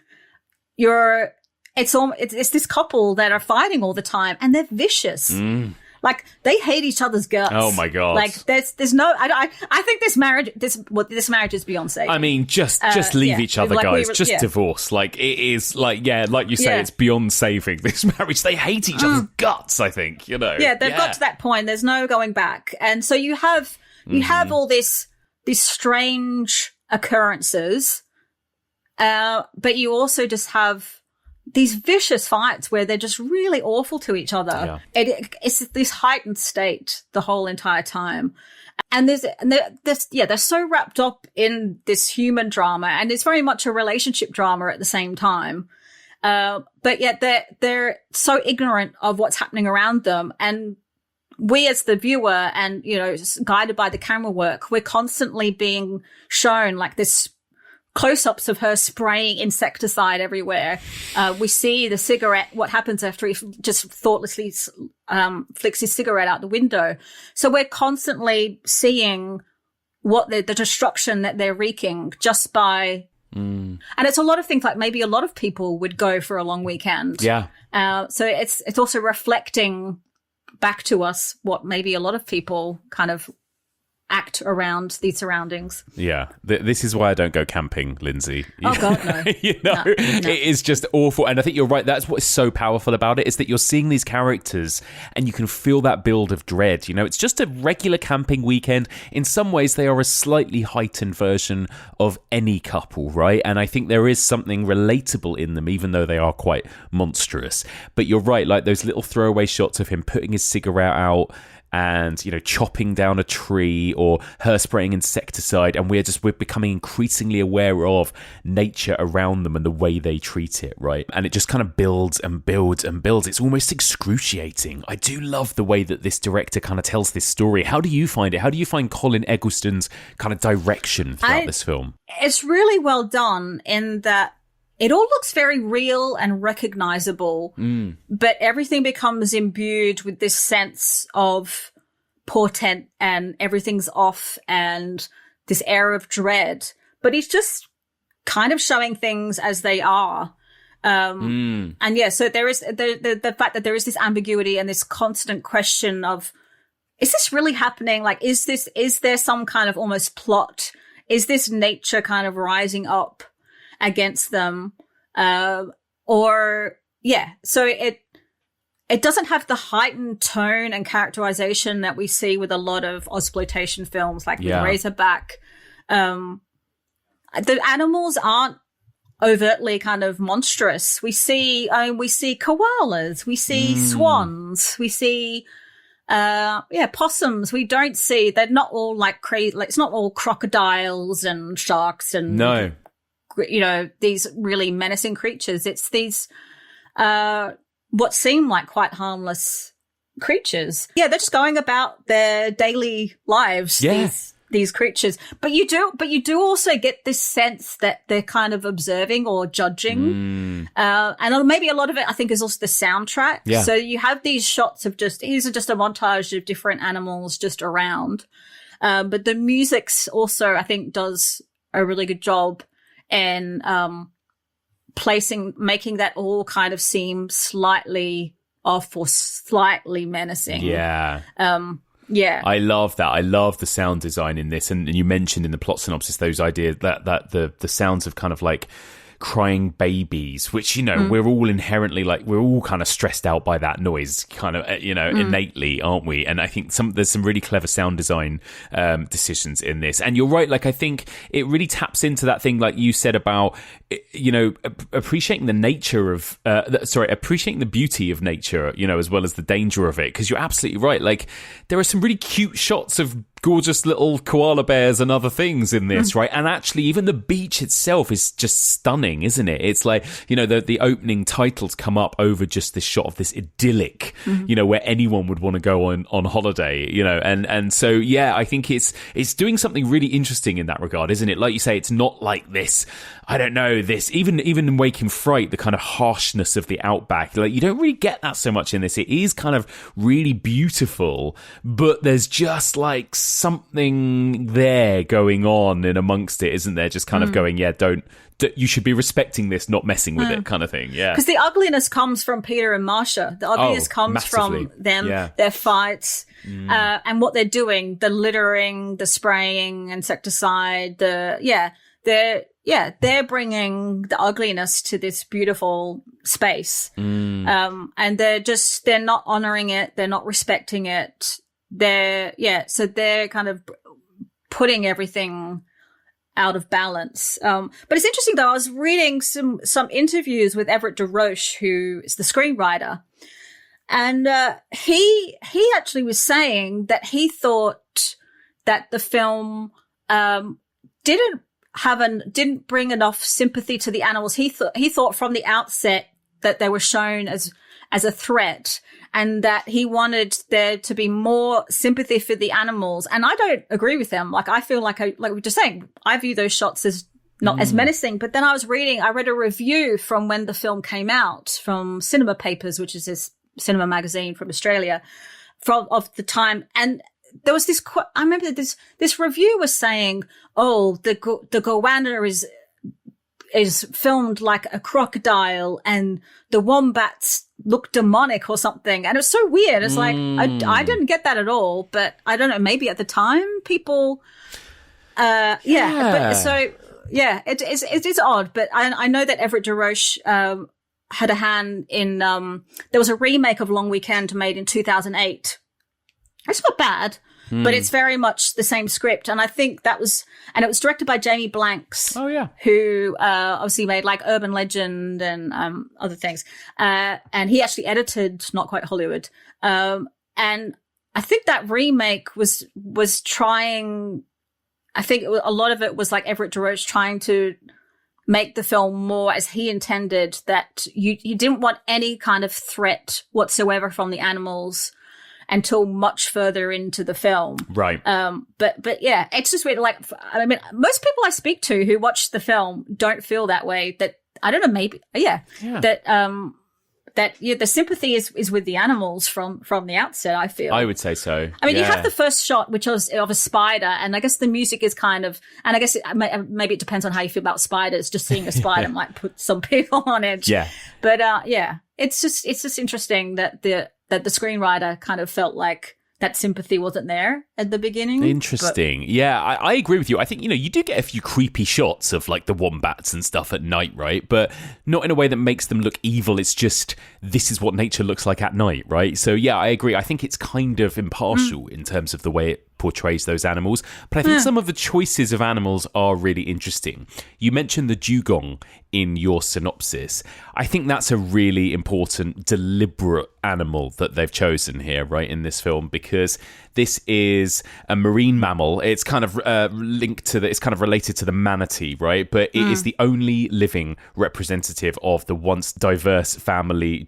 it's this couple that are fighting all the time and they're vicious. like they hate each other's guts. Oh my God. Like there's no, I think this marriage is beyond safe. I mean, just leave each other, like guys. Just divorce. Like, it is like, like you say, it's beyond saving this marriage. They hate each other's guts, I think, you know. Yeah, they've got to that point. There's no going back. And so you have all these strange occurrences, but you also just have these vicious fights where they're just really awful to each other. Yeah. It's this heightened state the whole entire time. And they're so wrapped up in this human drama, and it's very much a relationship drama at the same time. But yet they're so ignorant of what's happening around them. And we as the viewer and, you know, guided by the camera work, we're constantly being shown like this close-ups of her spraying insecticide everywhere. We see the cigarette, what happens after he just thoughtlessly flicks his cigarette out the window. So we're constantly seeing what the destruction that they're wreaking just by... And it's a lot of things, like maybe a lot of people would go for a long weekend. Yeah. So it's also reflecting back to us what maybe a lot of people kind of act around these surroundings. Yeah. This is why I don't go camping, Lindsay. Oh, God, no. No. It is just awful. And I think you're right. That's what's so powerful about it, is that you're seeing these characters and you can feel that build of dread. You know, it's just a regular camping weekend. In some ways, they are a slightly heightened version of any couple, right? And I think there is something relatable in them, even though they are quite monstrous. But you're right, like those little throwaway shots of him putting his cigarette out and, you know, chopping down a tree, or her spraying insecticide, and we're becoming increasingly aware of nature around them and the way they treat it, right? And it just kind of builds and builds and builds. It's almost excruciating. I do love the way that this director kind of tells this story. How do you find it? How do you find Colin Egglestone's kind of direction throughout this film? It's really well done in that it all looks very real and recognizable, but everything becomes imbued with this sense of portent and everything's off and this air of dread. But he's just kind of showing things as they are. And yeah, so there is the fact that there is this ambiguity and this constant question of, is this really happening? Like, is there some kind of almost plot? Is this nature kind of rising up against them? So it doesn't have the heightened tone and characterization that we see with a lot of Ozsploitation films, like with Razorback. The animals aren't overtly kind of monstrous. We see koalas, we see swans, we see possums. We don't see, they're not all like crazy, like it's not all crocodiles and sharks and you know, these really menacing creatures. It's these what seem like quite harmless creatures. Yeah, they're just going about their daily lives, these creatures. But you do also get this sense that they're kind of observing or judging. And maybe a lot of it, I think, is also the soundtrack. Yeah. So you have these shots of these are just a montage of different animals just around. But the music's also, I think, does a really good job and making that all kind of seem slightly off or slightly menacing. Yeah. I love that. I love the sound design in this. And you mentioned in the plot synopsis those ideas that the sounds of kind of like crying babies, which, you know, we're all inherently like, we're all kind of stressed out by that noise kind of, you know, innately, aren't we? And I think there's some really clever sound design decisions in this. And you're right, like I think it really taps into that thing like you said about, you know, appreciating the nature of appreciating the beauty of nature, you know, as well as the danger of it, because you're absolutely right. Like there are some really cute shots of gorgeous little koala bears and other things in this, right? And actually even the beach itself is just stunning, isn't it? It's like, you know, the opening titles come up over just this shot of this idyllic, you know, where anyone would want to go on holiday, you know, and so yeah, I think it's doing something really interesting in that regard, isn't it? Like you say, it's not like this, I don't know, this even in Waking Fright, the kind of harshness of the outback, like you don't really get that so much in this. It is kind of really beautiful, but there's just like something there going on in amongst it, isn't there? Just kind of going, you should be respecting this, not messing with it, kind of thing. Yeah, because the ugliness comes from Peter and Marcia. The ugliness comes massively. from them, their fights, and what they're doing, the littering, the spraying, insecticide, they're bringing the ugliness to this beautiful space. And they're not honoring it. They're not respecting it. So they're kind of putting everything out of balance. But it's interesting though, I was reading some interviews with Everett DeRoche, who is the screenwriter. And, he actually was saying that he thought that the film, didn't bring enough sympathy to the animals. He thought from the outset that they were shown as a threat, and that he wanted there to be more sympathy for the animals. And I don't agree with him. Like, I feel like we were just saying, I view those shots as not as menacing. But then I read a review from when the film came out from Cinema Papers, which is this cinema magazine from Australia, of the time. And there was this, I remember this review was saying, the goanna is filmed like a crocodile and the wombats look demonic or something. And it was so weird. It's like, I didn't get that at all, but I don't know, maybe at the time people, but so, it is odd, but I know that Everett DeRoche, had a hand in, there was a remake of Long Weekend made in 2008. It's not bad, but it's very much the same script. And I think it was directed by Jamie Blanks. Oh, yeah. Who, obviously made like Urban Legend and, other things. And he actually edited Not Quite Hollywood. And I think that remake was trying, I think a lot of it was like Everett DeRoche trying to make the film more as he intended, that you didn't want any kind of threat whatsoever from the animals until much further into the film. Right. But yeah, it's just weird. Like, I mean, most people I speak to who watch the film don't feel that way. That, I don't know, maybe, that the sympathy is with the animals from the outset, I feel. I would say so. I mean, you have the first shot, which was of a spider, and I guess the music is kind of, and I guess maybe it depends on how you feel about spiders. Just seeing a spider might put some people on edge. Yeah. But it's just interesting that the screenwriter kind of felt like that sympathy wasn't there at the beginning. Interesting. Yeah, I agree with you. I think, you do get a few creepy shots of like the wombats and stuff at night, right? But not in a way that makes them look evil. It's just, this is what nature looks like at night, right? So yeah, I agree. I think it's kind of impartial in terms of the way it portrays those animals. But I think some of the choices of animals are really interesting. You mentioned the dugong in your synopsis. I think that's a really important, deliberate animal that they've chosen here, right, in this film, because this is a marine mammal. It's kind of linked to it's kind of related to the manatee, right? But it is the only living representative of the once diverse family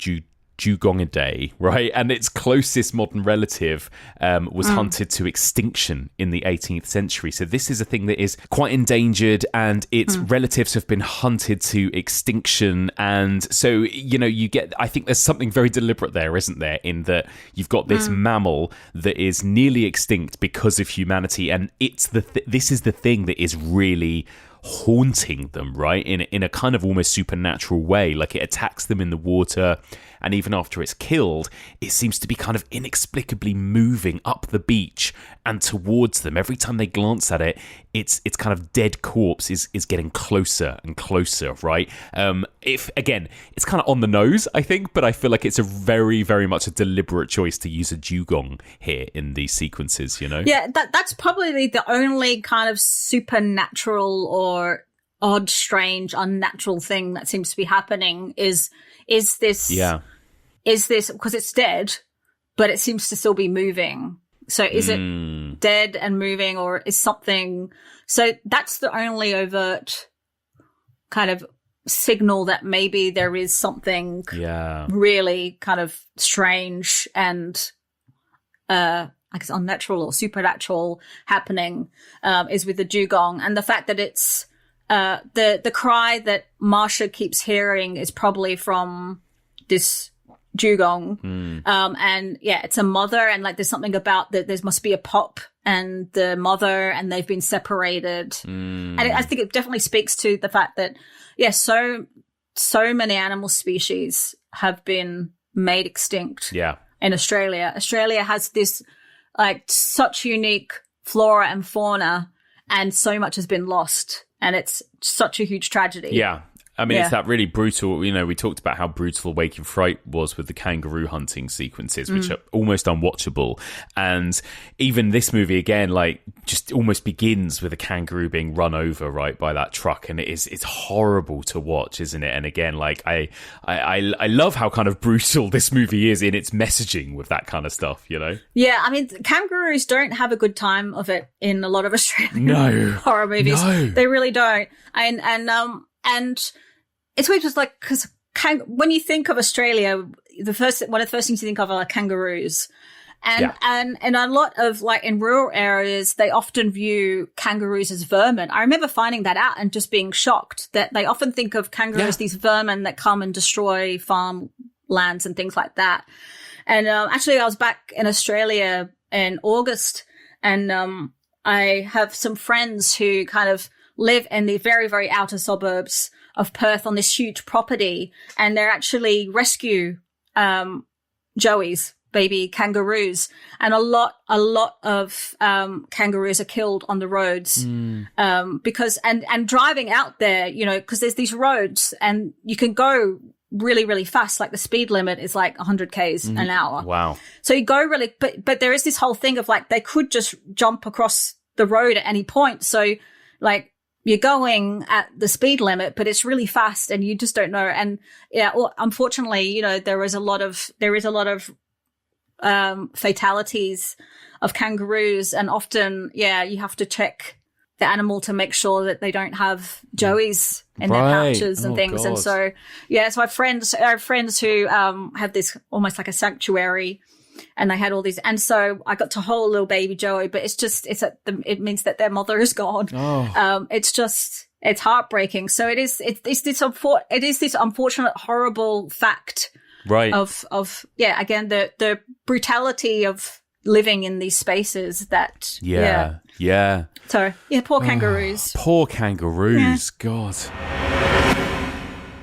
Dugongidae, right? And its closest modern relative was hunted to extinction in the 18th century. So this is a thing that is quite endangered, and its relatives have been hunted to extinction. And so, you get, I think there's something very deliberate there, isn't there? In that you've got this mammal that is nearly extinct because of humanity. And it's this is the thing that is really haunting them, right? In a kind of almost supernatural way. Like, it attacks them in the water, and even after it's killed, it seems to be kind of inexplicably moving up the beach and towards them. Every time they glance at it, its kind of dead corpse is getting closer and closer, right? It's kind of on the nose, I think, but I feel like it's a very, very much a deliberate choice to use a dugong here in these sequences, Yeah, that's probably the only kind of supernatural or odd, strange, unnatural thing that seems to be happening is this because it's dead, but it seems to still be moving. So is it dead and moving, or is something? So that's the only overt kind of signal that maybe there is something really kind of strange and I guess unnatural or supernatural happening is with the dugong. And the fact that it's the cry that Marcia keeps hearing is probably from this dugong. And yeah, it's a mother, and like there's something about that there must be a pop and the mother, and they've been separated. And I think it definitely speaks to the fact that, so many animal species have been made extinct in Australia. Australia has this, like, such unique flora and fauna, and so much has been lost. And it's such a huge tragedy. Yeah. I mean, it's that really brutal, we talked about how brutal Awakened Fright was with the kangaroo hunting sequences, which are almost unwatchable. And even this movie, again, like, just almost begins with a kangaroo being run over, right, by that truck. And it's horrible to watch, isn't it? And again, like, I love how kind of brutal this movie is in its messaging with that kind of stuff, Yeah, I mean, kangaroos don't have a good time of it in a lot of Australian horror movies. No. They really don't. And it's weird, just like, because when you think of Australia, one of the first things you think of are kangaroos. And a lot of, like, in rural areas, they often view kangaroos as vermin. I remember finding that out and just being shocked that they often think of kangaroos, these vermin that come and destroy farm lands and things like that. And actually, I was back in Australia in August, and I have some friends who kind of live in the very, very outer suburbs of Perth on this huge property, and they're actually rescue joeys, baby kangaroos, and a lot of kangaroos are killed on the roads because and driving out there, because there's these roads and you can go really, really fast. Like, the speed limit is like 100 k's an hour. Wow. So you go really, but there is this whole thing of, like, they could just jump across the road at any point. So, like, you're going at the speed limit, but it's really fast and you just don't know. And unfortunately, there is a lot of fatalities of kangaroos, and often, you have to check the animal to make sure that they don't have joeys in their pouches and things. God. And so, so I have friends who have this almost like a sanctuary, and they had all these, and so I got to hold a little baby joey, but it means that their mother is gone. It's heartbreaking. So it is this unfortunate, horrible fact, right? Of again, the brutality of living in these spaces that So poor kangaroos. Poor kangaroos. God.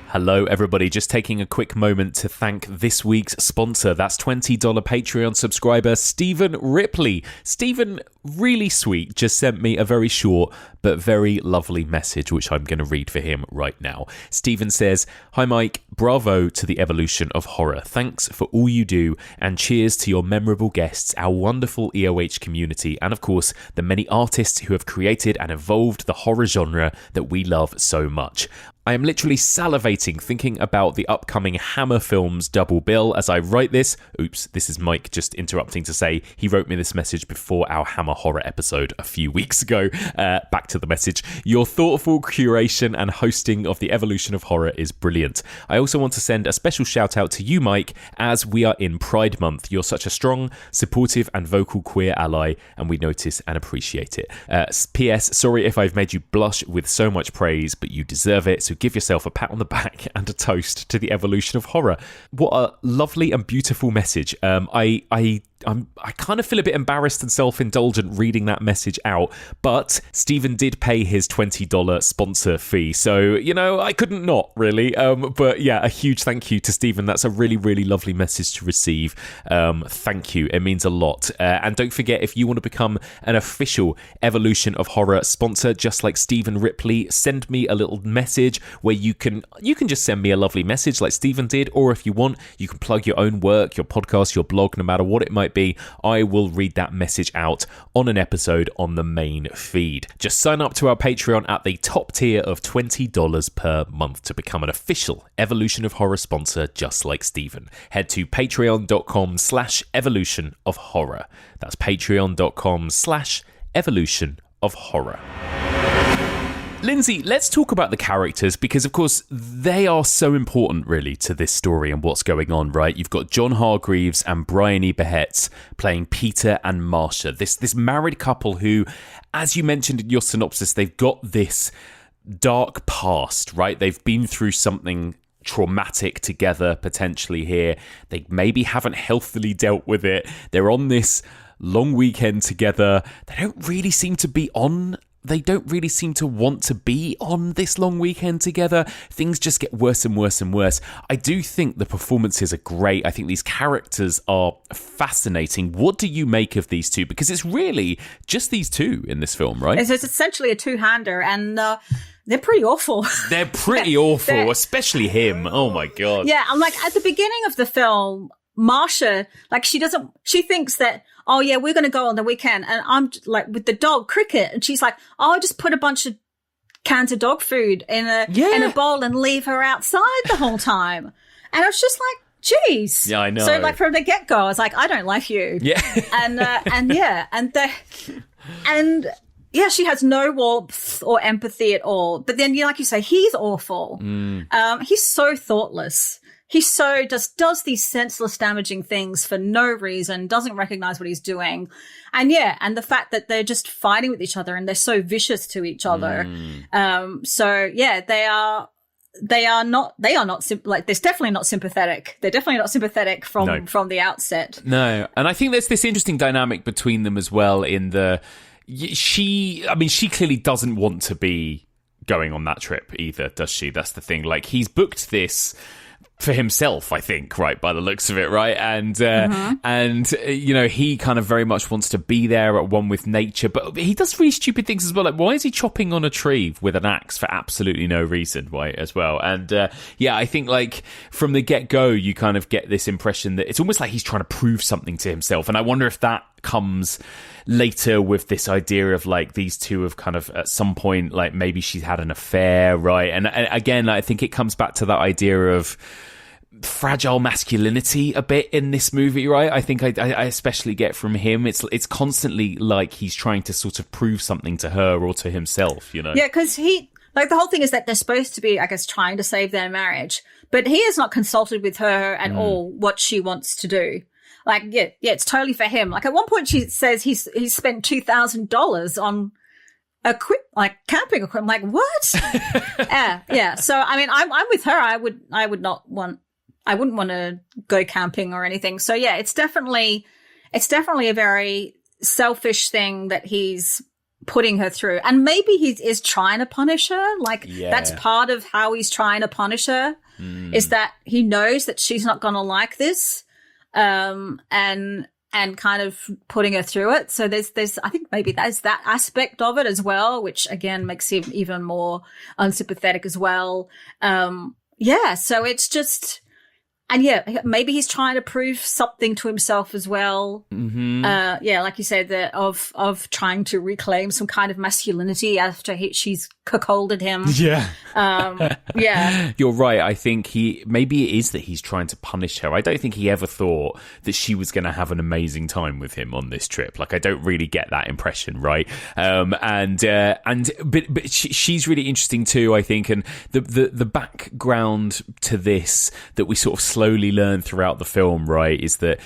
Hello, everybody. Just taking a quick moment to thank this week's sponsor. That's $20 Patreon subscriber, Stephen Ripley. Stephen, really sweet, just sent me a very short but very lovely message, which I'm going to read for him right now. Stephen says, "Hi, Mike. Bravo to the evolution of horror. Thanks for all you do, and cheers to your memorable guests, our wonderful EOH community, and of course, the many artists who have created and evolved the horror genre that we love so much. I am literally salivating thinking about the upcoming Hammer films double bill as I write this." Oops, this is Mike just interrupting to say he wrote me this message before our Hammer horror episode a few weeks ago. Back to the message. "Your thoughtful curation and hosting of the evolution of horror is brilliant. I also want to send a special shout out to you, Mike, as we are in Pride Month. You're such a strong, supportive and vocal queer ally, and we notice and appreciate it. P.S. Sorry if I've made you blush with so much praise, but you deserve it, so give yourself a pat on the back and a toast to the evolution of horror." What a lovely and beautiful message. I kind of feel a bit embarrassed and self-indulgent reading that message out, but Stephen did pay his $20 sponsor fee, so, I couldn't not, really. But yeah, a huge thank you to Stephen. That's a really, really lovely message to receive. Thank you. It means a lot. And don't forget, if you want to become an official Evolution of Horror sponsor, just like Stephen Ripley, send me a little message where you can just send me a lovely message like Stephen did, or if you want, you can plug your own work, your podcast, your blog, no matter what it might be. I will read that message out on an episode on the main feed. Just sign up to our Patreon at the top tier of $20 per month to become an official Evolution of Horror sponsor, just like Stephen. Head to patreon.com/evolution of horror. That's patreon.com/evolution of horror. Lindsay, let's talk about the characters, because, of course, they are so important, really, to this story and what's going on, right? You've got John Hargreaves and Bryony Behetz playing Peter and Marsha, this married couple who, as you mentioned in your synopsis, they've got this dark past, right? They've been through something traumatic together, potentially here. They maybe haven't healthily dealt with it. They're on this long weekend together. They don't really seem to be on. They don't really seem to want to be on this long weekend together. Things just get worse and worse and worse. I do think the performances are great. I think these characters are fascinating. What do you make of these two? Because it's really just these two in this film, right? It's essentially a two-hander, and they're pretty awful. They're pretty awful, especially him. Oh my God. Yeah, I'm like, at the beginning of the film, Marsha, like, she thinks that, oh yeah, we're going to go on the weekend. And I'm like, with the dog, Cricket. And she's like, oh, I'll just put a bunch of cans of dog food in a bowl and leave her outside the whole time. And I was just like, geez. Yeah, I know. So like from the get-go, I was like, I don't like you. Yeah. And she has no warmth or empathy at all. But then, like you say, he's awful. He's so thoughtless. He so just does these senseless, damaging things for no reason, doesn't recognize what he's doing. And the fact that they're just fighting with each other and they're so vicious to each other. They are not, they're definitely not sympathetic. They're definitely not sympathetic from the outset. No. And I think there's this interesting dynamic between them as well she clearly doesn't want to be going on that trip either, does she? That's the thing. Like, he's booked this for himself, I think, right, by the looks of it, right? And he kind of very much wants to be there at one with nature, but he does really stupid things as well. Like, why is he chopping on a tree with an axe for absolutely no reason, right, as well? And I think, like, from the get-go, you kind of get this impression that it's almost like he's trying to prove something to himself. And I wonder if that comes later with this idea of, like, these two have kind of at some point, like, maybe she's had an affair, right? And again, I think it comes back to that idea of fragile masculinity a bit in this movie, right? I think I especially get from him. It's constantly like he's trying to sort of prove something to her or to himself, you know? Yeah, because the whole thing is that they're supposed to be, I guess, trying to save their marriage, but he has not consulted with her at all what she wants to do. Like, it's totally for him. Like, at one point she says he's spent $2,000 on camping equipment. I'm like, what? yeah. So, I mean, I'm with her. I wouldn't want to go camping or anything. So yeah, it's definitely a very selfish thing that he's putting her through. And maybe he is trying to punish her. Like, that's part of how he's trying to punish her, is that he knows that she's not going to like this. And kind of putting her through it. So there's I think maybe there's that aspect of it as well, which again makes him even more unsympathetic as well. So it's just, and maybe he's trying to prove something to himself as well. Like you said, of trying to reclaim some kind of masculinity after she's cuckolded him. You're right. I think maybe it is that he's trying to punish her. I don't think he ever thought that she was going to have an amazing time with him on this trip. Like, I don't really get that impression, right? But she's really interesting too, I think. And the background to this that we sort of slowly learn throughout the film, right, is that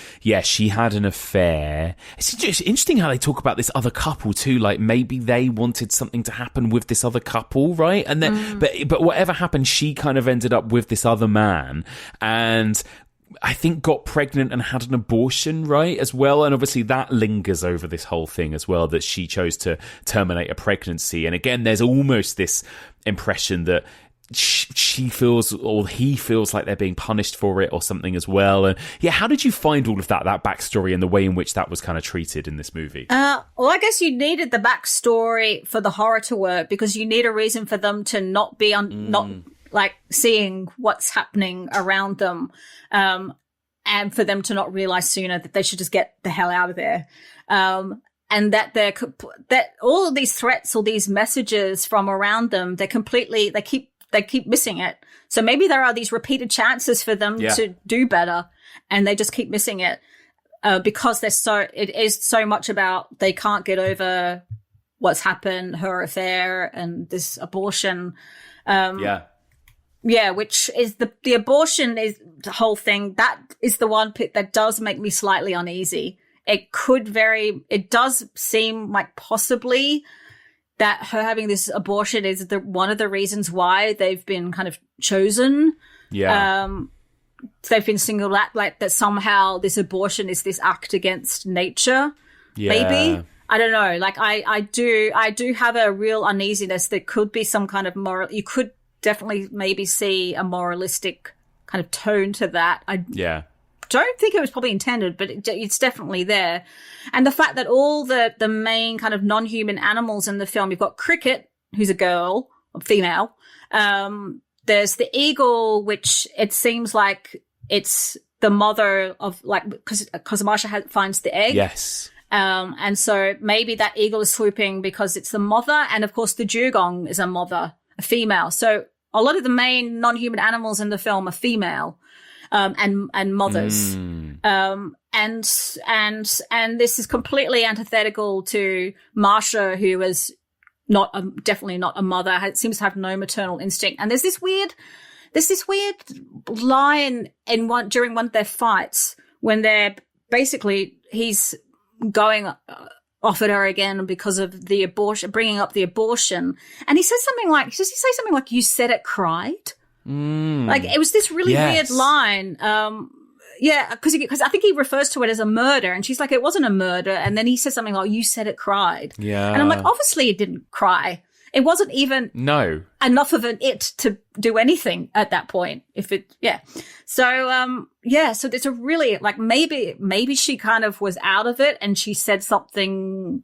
she had an affair. It's just interesting how they talk about this other couple too. Like, maybe they wanted something to happen with this other couple, right? And then but whatever happened, she kind of ended up with this other man, and I think got pregnant and had an abortion, right, as well. And obviously that lingers over this whole thing as well, that she chose to terminate a pregnancy. And again, there's almost this impression that she feels, or he feels, like they're being punished for it or something as well. And how did you find all of that backstory and the way in which that was kind of treated in this movie? Well, I guess you needed the backstory for the horror to work, because you need a reason for them to not be not like seeing what's happening around them, and for them to not realize sooner that they should just get the hell out of there. And that that all of these threats, all these messages from around them, they keep missing it. So maybe there are these repeated chances for them to do better, and they just keep missing it, because it is so much about they can't get over what's happened, her affair and this abortion. Which is the abortion is the whole thing. That is the one bit that does make me slightly uneasy. It does seem like possibly that her having this abortion is one of the reasons why they've been kind of chosen. They've been singled out, like that somehow this abortion is this act against nature. maybe. I don't know. Like I do have a real uneasiness. There could be some kind of moral. You could definitely maybe see a moralistic kind of tone to that. I don't think it was probably intended, but it's definitely there. And the fact that all the main kind of non-human animals in the film, you've got Cricket, who's a girl, a female. There's the eagle, which it seems like it's the mother of, like, because Marsha finds the egg. Yes. And so maybe that eagle is swooping because it's the mother. And of course the dugong is a mother, a female. So a lot of the main non-human animals in the film are female, and mothers. And this is completely antithetical to Marsha, who is definitely not a mother, seems to have no maternal instinct. And there's this weird line during one of their fights when they're basically, he's going off at her again because of the abortion, bringing up the abortion. And he says something like, does he say something like, "You said it cried"? Like, it was this really weird line. Because I think he refers to it as a murder, and she's like, "It wasn't a murder." And then he says something like, "You said it cried." Yeah. And I'm like, obviously it didn't cry. It wasn't even enough of an it to do anything at that point. So, so there's a really, like, maybe she kind of was out of it and she said something,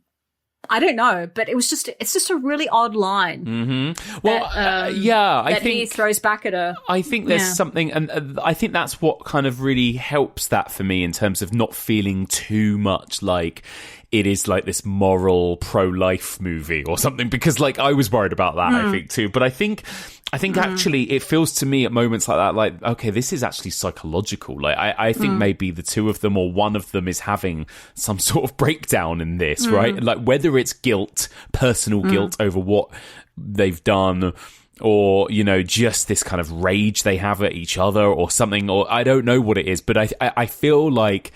I don't know, but it's just a really odd line. Mm-hmm. Well, I think he throws back at her. I think there's something, and I think that's what kind of really helps that for me in terms of not feeling too much like it is like this moral pro-life movie or something, because like I was worried about that, I think too. But I think actually it feels to me at moments like that, like, okay, this is actually psychological. Like I think maybe the two of them or one of them is having some sort of breakdown in this, right? Like whether it's guilt, personal guilt over what they've done, or, you know, just this kind of rage they have at each other or something, or I don't know what it is, but I feel like,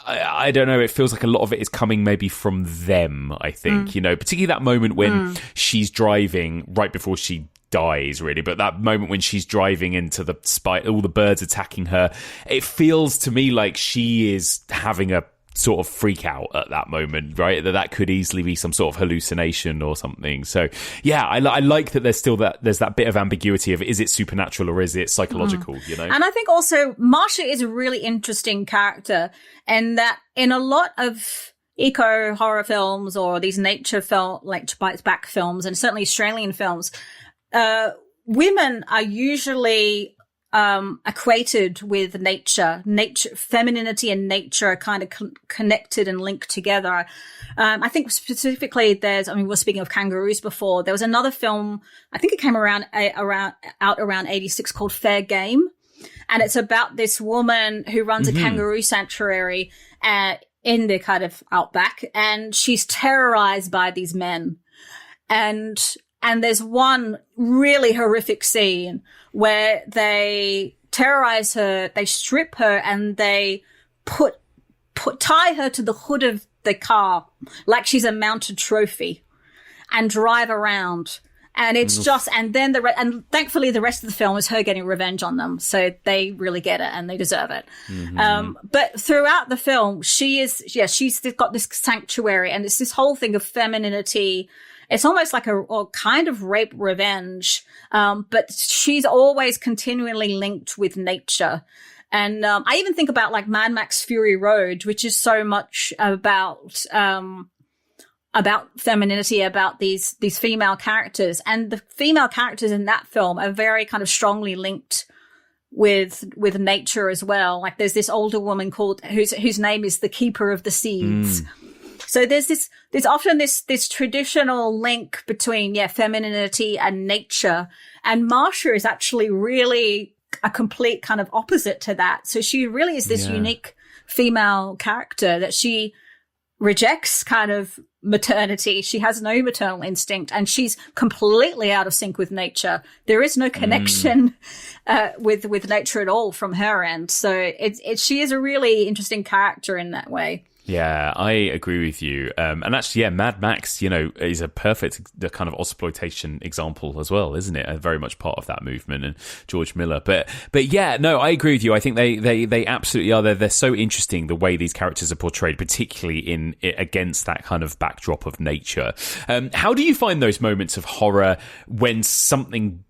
I don't know, it feels like a lot of it is coming maybe from them, I think, you know, particularly that moment when she's driving right before she dies, really, but that moment when she's driving into the all the birds attacking her, it feels to me like she is having a sort of freak out at that moment, right? That could easily be some sort of hallucination or something. So yeah, I like that there's that bit of ambiguity of, is it supernatural or is it psychological, you know? And I think also Marsha is a really interesting character, and that in a lot of eco horror films or these nature bites back films, and certainly Australian films, women are usually equated with nature, femininity and nature are kind of connected and linked together. I think specifically we're speaking of kangaroos before. There was another film, I think it came around 86, called Fair Game. And it's about this woman who runs a kangaroo sanctuary in the kind of outback, and she's terrorized by these men. And there's one really horrific scene where they terrorize her, they strip her, and they tie her to the hood of the car like she's a mounted trophy and drive around. And it's just, and then and thankfully the rest of the film is her getting revenge on them. So they really get it and they deserve it. But throughout the film, she's got this sanctuary, and it's this whole thing of femininity. It's almost like a kind of rape revenge. But she's always continually linked with nature. And I even think about like Mad Max Fury Road, which is so much about femininity, about these female characters. And the female characters in that film are very kind of strongly linked with nature as well. Like there's this older woman whose name is the Keeper of the Seeds. So there's often this traditional link between, femininity and nature. And Marsha is actually really a complete kind of opposite to that. So she really is this unique female character that she rejects kind of maternity. She has no maternal instinct, and she's completely out of sync with nature. There is no connection with nature at all from her end. So she is a really interesting character in that way. Yeah, I agree with you. And actually, yeah, Mad Max, is a perfect kind of Ozsploitation example as well, isn't it? Very much part of that movement, and George Miller. But yeah, no, I agree with you. I think they absolutely are. They're so interesting the way these characters are portrayed, particularly against that kind of backdrop of nature. How do you find those moments of horror when something,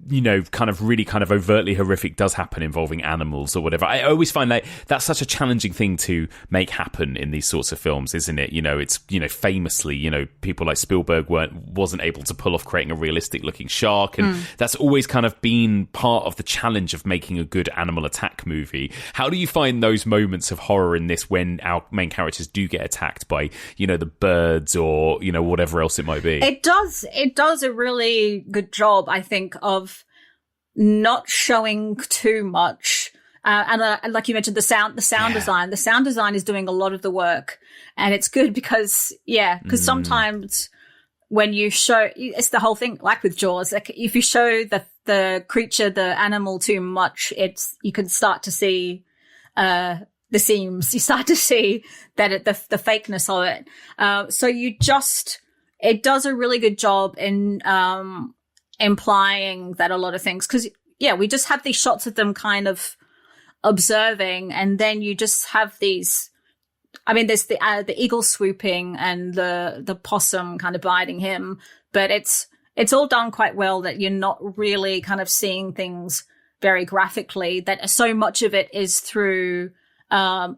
kind of really kind of overtly horrific does happen involving animals or whatever? I always find that's such a challenging thing to make happen in these sorts of films, isn't it? It's famously, people like Spielberg wasn't able to pull off creating a realistic looking shark, and that's always kind of been part of the challenge of making a good animal attack movie. How do you find those moments of horror in this when our main characters do get attacked by the birds or whatever else it might be? It does a really good job, I think, of not showing too much. And like you mentioned, the sound design. The sound design is doing a lot of the work, and it's good because sometimes when you show, it's the whole thing, like with Jaws. Like if you show the creature, the animal too much, you can start to see the seams. You start to see that the fakeness of it. So it does a really good job in implying that a lot of things, because we just have these shots of them kind of observing, and then you just have these, there's the eagle swooping and the possum kind of biting him, but it's all done quite well that you're not really kind of seeing things very graphically, that so much of it is through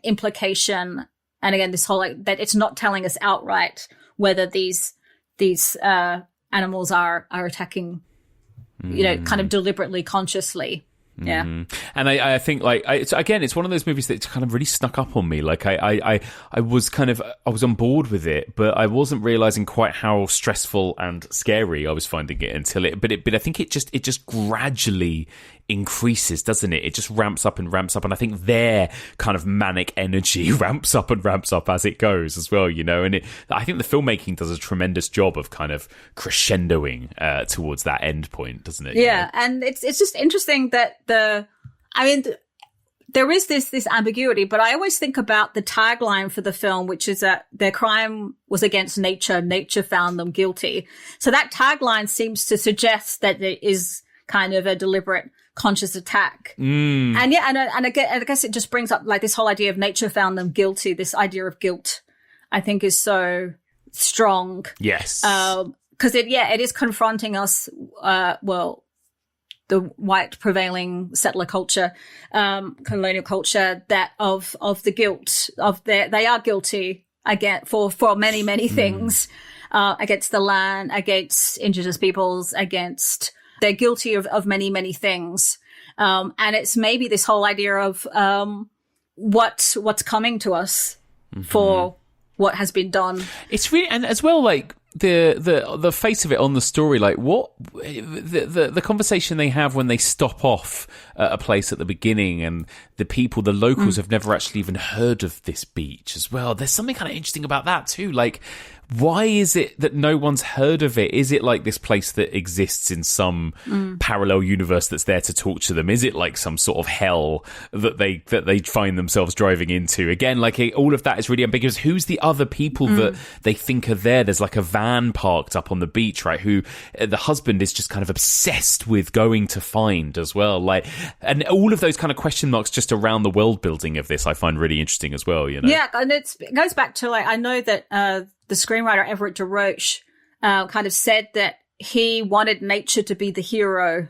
implication, and again this whole that it's not telling us outright whether these animals are attacking kind of deliberately, consciously. Yeah. And I think it's one of those movies that kind of really snuck up on me. Like I was on board with it, but I wasn't realizing quite how stressful and scary I was finding it until but I think it just gradually increases, doesn't it? It just ramps up, and I think their kind of manic energy ramps up as it goes as well, and I think the filmmaking does a tremendous job of kind of crescendoing towards that end point, doesn't it? Yeah, and it's just interesting that there is this ambiguity, but I always think about the tagline for the film, which is that their crime was against nature, nature found them guilty. So that tagline seems to suggest that there is kind of a deliberate conscious attack. And I guess it just brings up like this whole idea of nature found them guilty. This idea of guilt, I think, is so strong. Yes. Because it is confronting us, the white prevailing settler culture, colonial culture, that of the guilt of they are guilty again for many, many things, against the land, against indigenous peoples, they're guilty of many, many things. And it's maybe this whole idea of what's coming to us for what has been done. It's really, and as well, like the face of it on the story, like what the conversation they have when they stop off at a place at the beginning, and the locals have never actually even heard of this beach as well. There's something kind of interesting about that too. Like, why is it that no one's heard of it? Is it like this place that exists in some parallel universe that's there to torture them? Is it like some sort of hell that they find themselves driving into? Again, like all of that is really ambiguous. Who's the other people that they think are there? There's like a van parked up on the beach, right? Who the husband is just kind of obsessed with going to find as well. Like, and all of those kind of question marks just around the world building of this, I find really interesting as well. Yeah, and it goes back to like, I know that the screenwriter Everett de Roche kind of said that he wanted nature to be the hero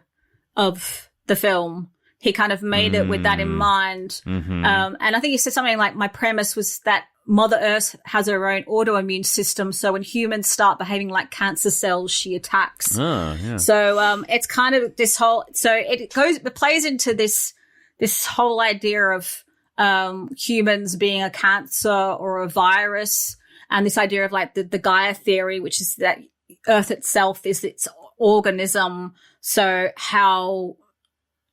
of the film. He kind of made it with that in mind. And I think he said something like, my premise was that Mother Earth has her own autoimmune system, so when humans start behaving like cancer cells, she attacks. So it's kind of this whole, so it plays into this whole idea of humans being a cancer or a virus. And this idea of like the Gaia theory, which is that Earth itself is its organism. So how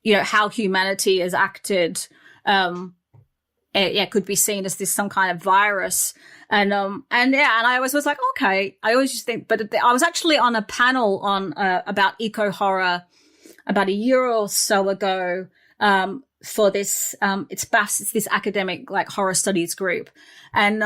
humanity has acted, could be seen as some kind of virus. And I always was like, okay, I always just think, but I was actually on a panel on, about eco horror about a year or so ago, for this, it's BAS, it's this academic like horror studies group. And,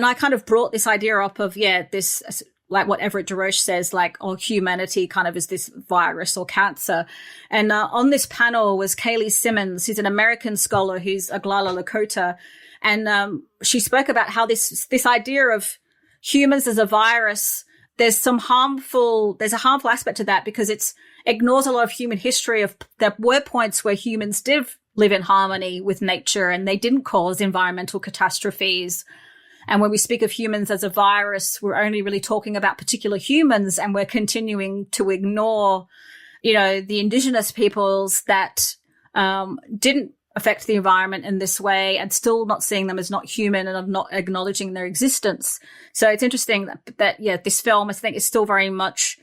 I kind of brought this idea up of, this, like what Everett DeRoche says, like, oh, humanity kind of is this virus or cancer. And on this panel was Kaylee Simmons, who's an American scholar who's Oglala Lakota. And she spoke about how this idea of humans as a virus, there's a harmful aspect to that because it ignores a lot of human history. There were points where humans did live in harmony with nature and they didn't cause environmental catastrophes. And when we speak of humans as a virus, we're only really talking about particular humans, and we're continuing to ignore, the indigenous peoples that didn't affect the environment in this way, and still not seeing them as not human and not acknowledging their existence. So it's interesting that this film, I think, is still very much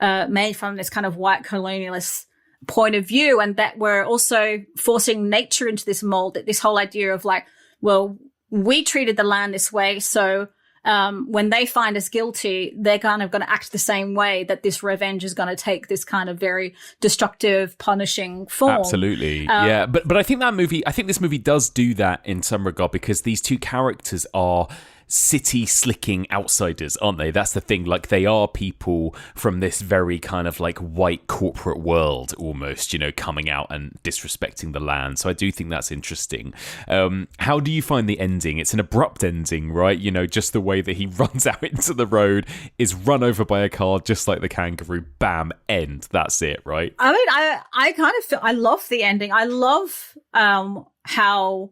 made from this kind of white colonialist point of view, and that we're also forcing nature into this mold, this whole idea of like, well, we treated the land this way, so when they find us guilty, they're kind of going to act the same way, that this revenge is going to take this kind of very destructive, punishing form. Absolutely. Yeah. But I think this movie does do that in some regard, because these two characters are city slicking outsiders, aren't they? That's the thing. Like, they are people from this very kind of like white corporate world almost, coming out and disrespecting the land. So I do think that's interesting. How do you find the ending? It's an abrupt ending, right? Just the way that he runs out into the road, is run over by a car just like the kangaroo, bam, end. That's it, right? I mean, I kind of feel, I love the ending. I love how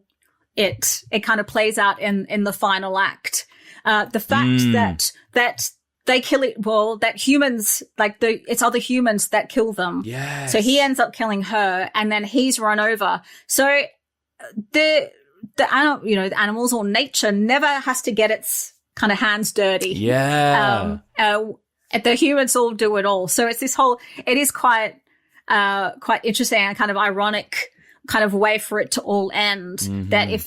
it kind of plays out in the final act. The fact that they kill it, well, that humans, like it's other humans that kill them. Yes. So he ends up killing her, and then he's run over. So the animals or nature never has to get its kind of hands dirty. Yeah. The humans all do it all. So it's this whole, it is quite interesting and kind of ironic kind of way for it to all end. Mm-hmm. That if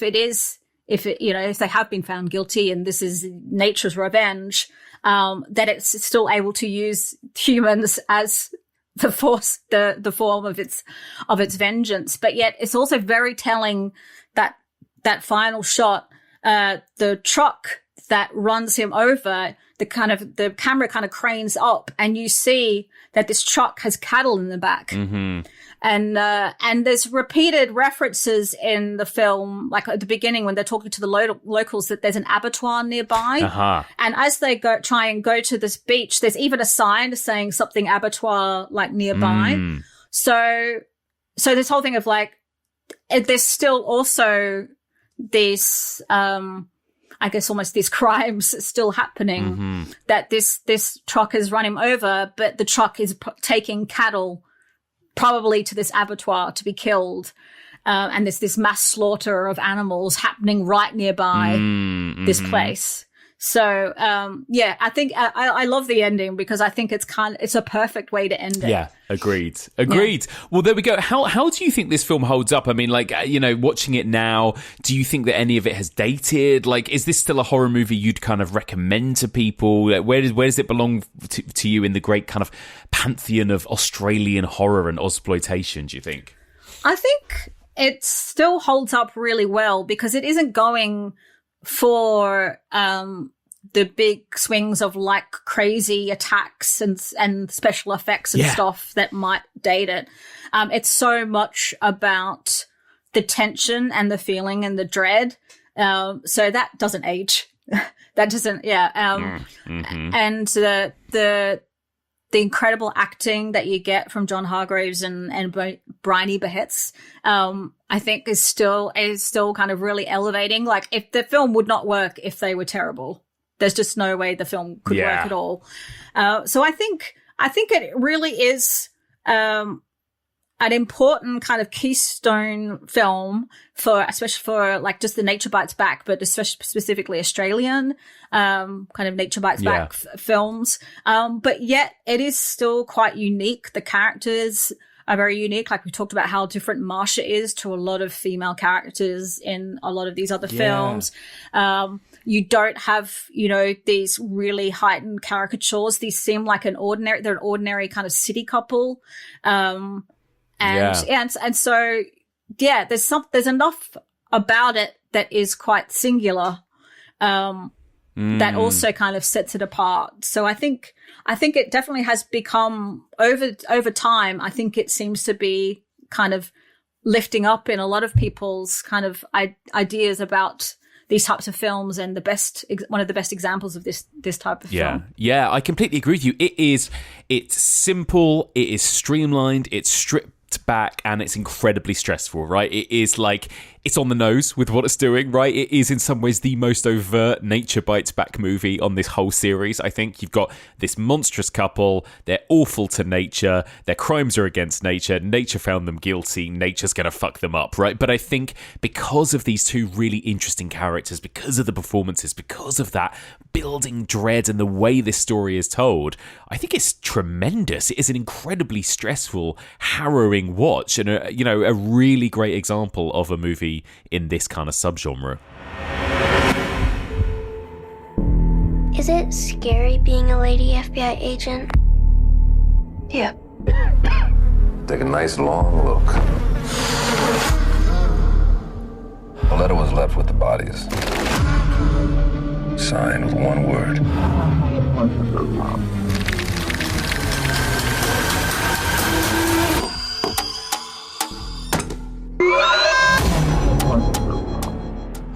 they have been found guilty and this is nature's revenge, that it's still able to use humans as the form of its vengeance. But yet it's also very telling that final shot, the truck that runs him over, the camera kind of cranes up, and you see that this truck has cattle in the back. Mm-hmm. And there's repeated references in the film, like at the beginning when they're talking to the locals, that there's an abattoir nearby. Uh-huh. And as they try and go to this beach, there's even a sign saying something abattoir like nearby. Mm. So this whole thing of like, there's still also this, I guess almost these crimes still happening, mm-hmm. that this truck has run him over, but the truck is taking cattle probably to this abattoir to be killed. And there's this mass slaughter of animals happening right nearby this place. So, I think I love the ending because I think it's a perfect way to end it. Yeah, agreed. Yeah. Well, there we go. How do you think this film holds up? I mean, like, watching it now, do you think that any of it has dated? Like, is this still a horror movie you'd kind of recommend to people? Where does it belong to you in the great kind of pantheon of Australian horror and Ozsploitation, do you think? I think it still holds up really well because it isn't going for the big swings of like crazy attacks and special effects and stuff that might date it. It's so much about the tension and the feeling and the dread. So that doesn't age. That doesn't, mm-hmm. And the incredible acting that you get from John Hargreaves and Bryony Behetz, I think is still kind of really elevating. Like, if the film would not work if they were terrible, there's just no way the film could work at all. So I think it really is an important kind of keystone film especially for like just the Nature Bites Back, but especially specifically Australian kind of Nature Bites Back films. But yet it is still quite unique. The characters are very unique. Like we talked about how different Marsha is to a lot of female characters in a lot of these other films. You don't have, these really heightened caricatures. These seem like they're an ordinary kind of city couple. And so, there's enough about it that is quite singular. that also kind of sets it apart. So I think it definitely has become over time. I think it seems to be kind of lifting up in a lot of people's kind of ideas about these types of films, and one of the best examples of this type of film. Yeah, I completely agree with you. It's simple, it is streamlined, it's stripped back, and it's incredibly stressful, right? It is like, it's on the nose with what it's doing, right? It is in some ways the most overt nature bites back movie on this whole series. I think you've got this monstrous couple, they're awful to nature, their crimes are against nature found them guilty, nature's gonna fuck them up, right? But I think because of these two really interesting characters, because of the performances, because of that building dread and the way this story is told, I think it's tremendous. It is an incredibly stressful, harrowing watch, and a really great example of a movie in this kind of subgenre. Is it scary being a lady FBI agent? Yeah. Take a nice long look. A letter was left with the bodies. Signed with one word.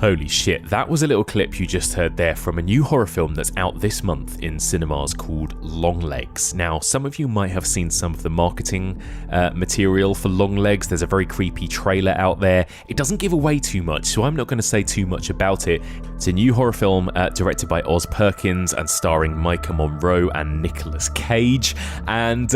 Holy shit, that was a little clip you just heard there from a new horror film that's out this month in cinemas called Longlegs. Now, some of you might have seen some of the marketing material for Longlegs. There's a very creepy trailer out there. It doesn't give away too much, so I'm not going to say too much about it. It's a new horror film directed by Oz Perkins and starring Micah Monroe and Nicolas Cage. And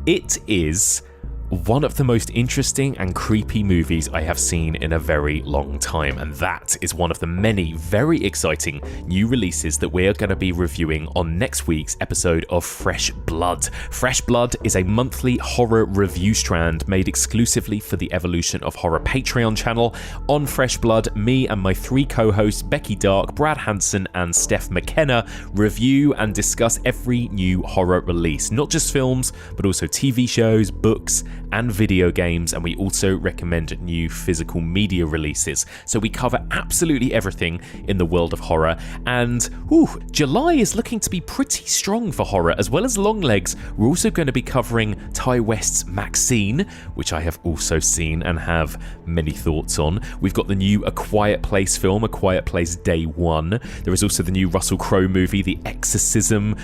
it is one of the most interesting and creepy movies I have seen in a very long time, and that is one of the many very exciting new releases that we're going to be reviewing on next week's episode of Fresh Blood. Fresh Blood is a monthly horror review strand made exclusively for the Evolution of Horror Patreon channel. On Fresh Blood, me and my three co-hosts Becky Dark, Brad Hansen and Steph McKenna review and discuss every new horror release, not just films but also TV shows, books and video games, and we also recommend new physical media releases. So we cover absolutely everything in the world of horror, and July is looking to be pretty strong for horror. As well as Longlegs, we're also going to be covering Ty West's Maxine, which I have also seen and have many thoughts on. We've got the new A Quiet Place film, A Quiet Place Day One. There is also the new Russell Crowe movie, The Exorcism.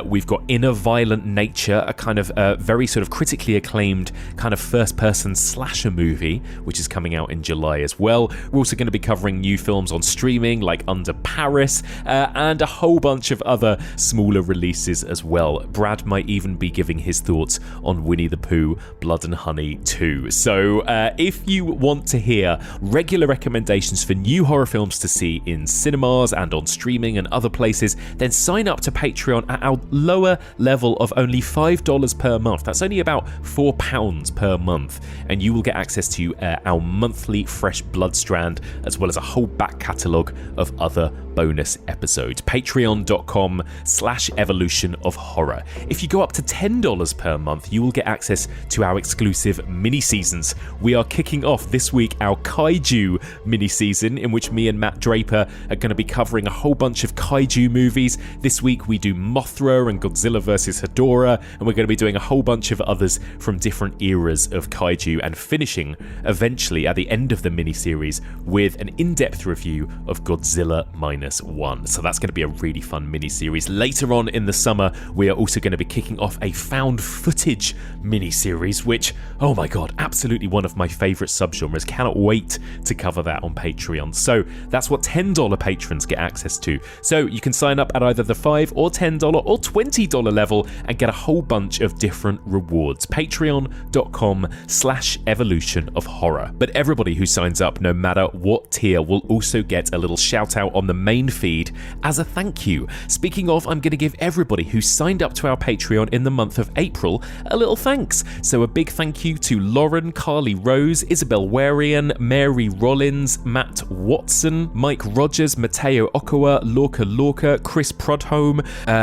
We've got Inner Violent Nature, a kind of very sort of critically acclaimed kind of first-person slasher movie, which is coming out in July as well. We're also going to be covering new films on streaming like Under Paris, and a whole bunch of other smaller releases as well. Brad might even be giving his thoughts on Winnie the Pooh, Blood and Honey 2. So if you want to hear regular recommendations for new horror films to see in cinemas and on streaming and other places, then sign up to Patreon at our lower level of only $5 per month. That's only about £4 per month, and you will get access to our monthly Fresh Blood strand, as well as a whole back catalogue of other bonus episodes. Patreon.com/evolution of horror. If you go up to $10 per month, you will get access to our exclusive mini-seasons. We are kicking off this week our Kaiju mini-season, in which me and Matt Draper are going to be covering a whole bunch of Kaiju movies. This week we do Mothra and Godzilla vs. Hedorah, and we're going to be doing a whole bunch of others from different eras of Kaiju, and finishing eventually at the end of the mini-series with an in-depth review of Godzilla -1. So that's going to be a really fun mini-series. Later on in the summer, we are also going to be kicking off a found footage mini-series, which, oh my god, absolutely one of my favourite subgenres. Cannot wait to cover that on Patreon. So that's what $10 patrons get access to. So you can sign up at either the $5 or $10 or $20 level and get a whole bunch of different rewards. Patreon.com/evolution of horror. But everybody who signs up, no matter what tier, will also get a little shout out on the main feed as a thank you. Speaking of, I'm going to give everybody who signed up to our Patreon in the month of April a little thanks. So a big thank you to Lauren, Carly Rose, Isabel Warian, Mary Rollins, Matt Watson, Mike Rogers, Mateo Okawa, Lorca, Chris Prudhomme,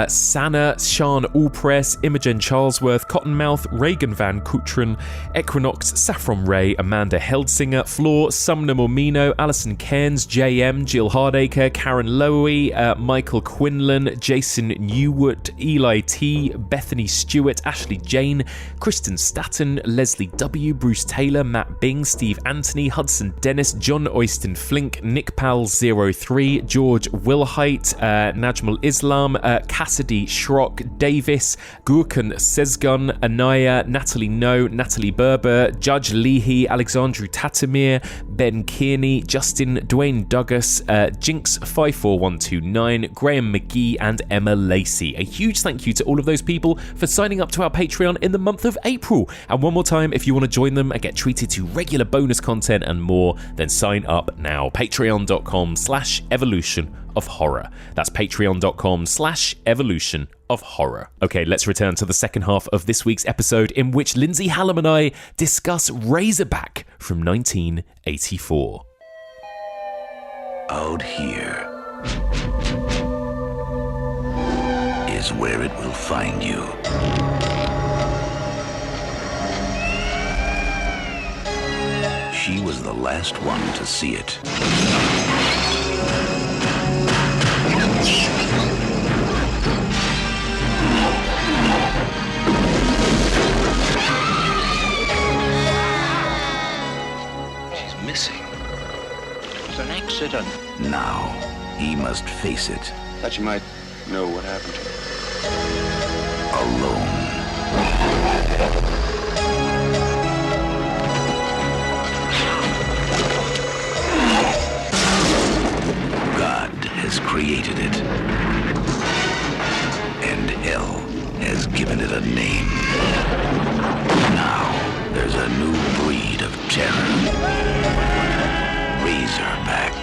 Sana, Sean Allpress, Imogen Charlesworth, Cottonmouth, Reagan Van Kutren, Equinox, Saffron Ray, Amanda Heldsinger, Floor, Sumner Mormino, Alison Cairns, JM, Jill Hardacre, Karen Aaron Lowy, Michael Quinlan, Jason Newwood, Eli T, Bethany Stewart, Ashley Jane, Kristen Statten, Leslie W, Bruce Taylor, Matt Bing, Steve Anthony, Hudson Dennis, John Oyston Flink, Nick Powell 03, George Wilhite, Najmul Islam, Cassidy Schrock, Davis, Gurkan Sezgun, Anaya, Natalie No, Natalie Berber, Judge Leahy, Alexandru Tatamir, Ben Kearney, Justin, Dwayne Douglas, Jinx54129, Graham McGee, and Emma Lacey. A huge thank you to all of those people for signing up to our Patreon in the month of April. And one more time, if you want to join them and get treated to regular bonus content and more, then sign up now. Patreon.com/evolution of horror. That's patreon.com/evolution of horror. Okay, let's return to the second half of this week's episode, in which Lindsay Hallam and I discuss Razorback from 1984. Out here is where it will find you. She was the last one to see it. She's missing. It was an accident. Now, he must face it Thought you might know what happened to her. alone. God has created it, and hell has given it a name. Now, there's a new breed of terror. Razorback.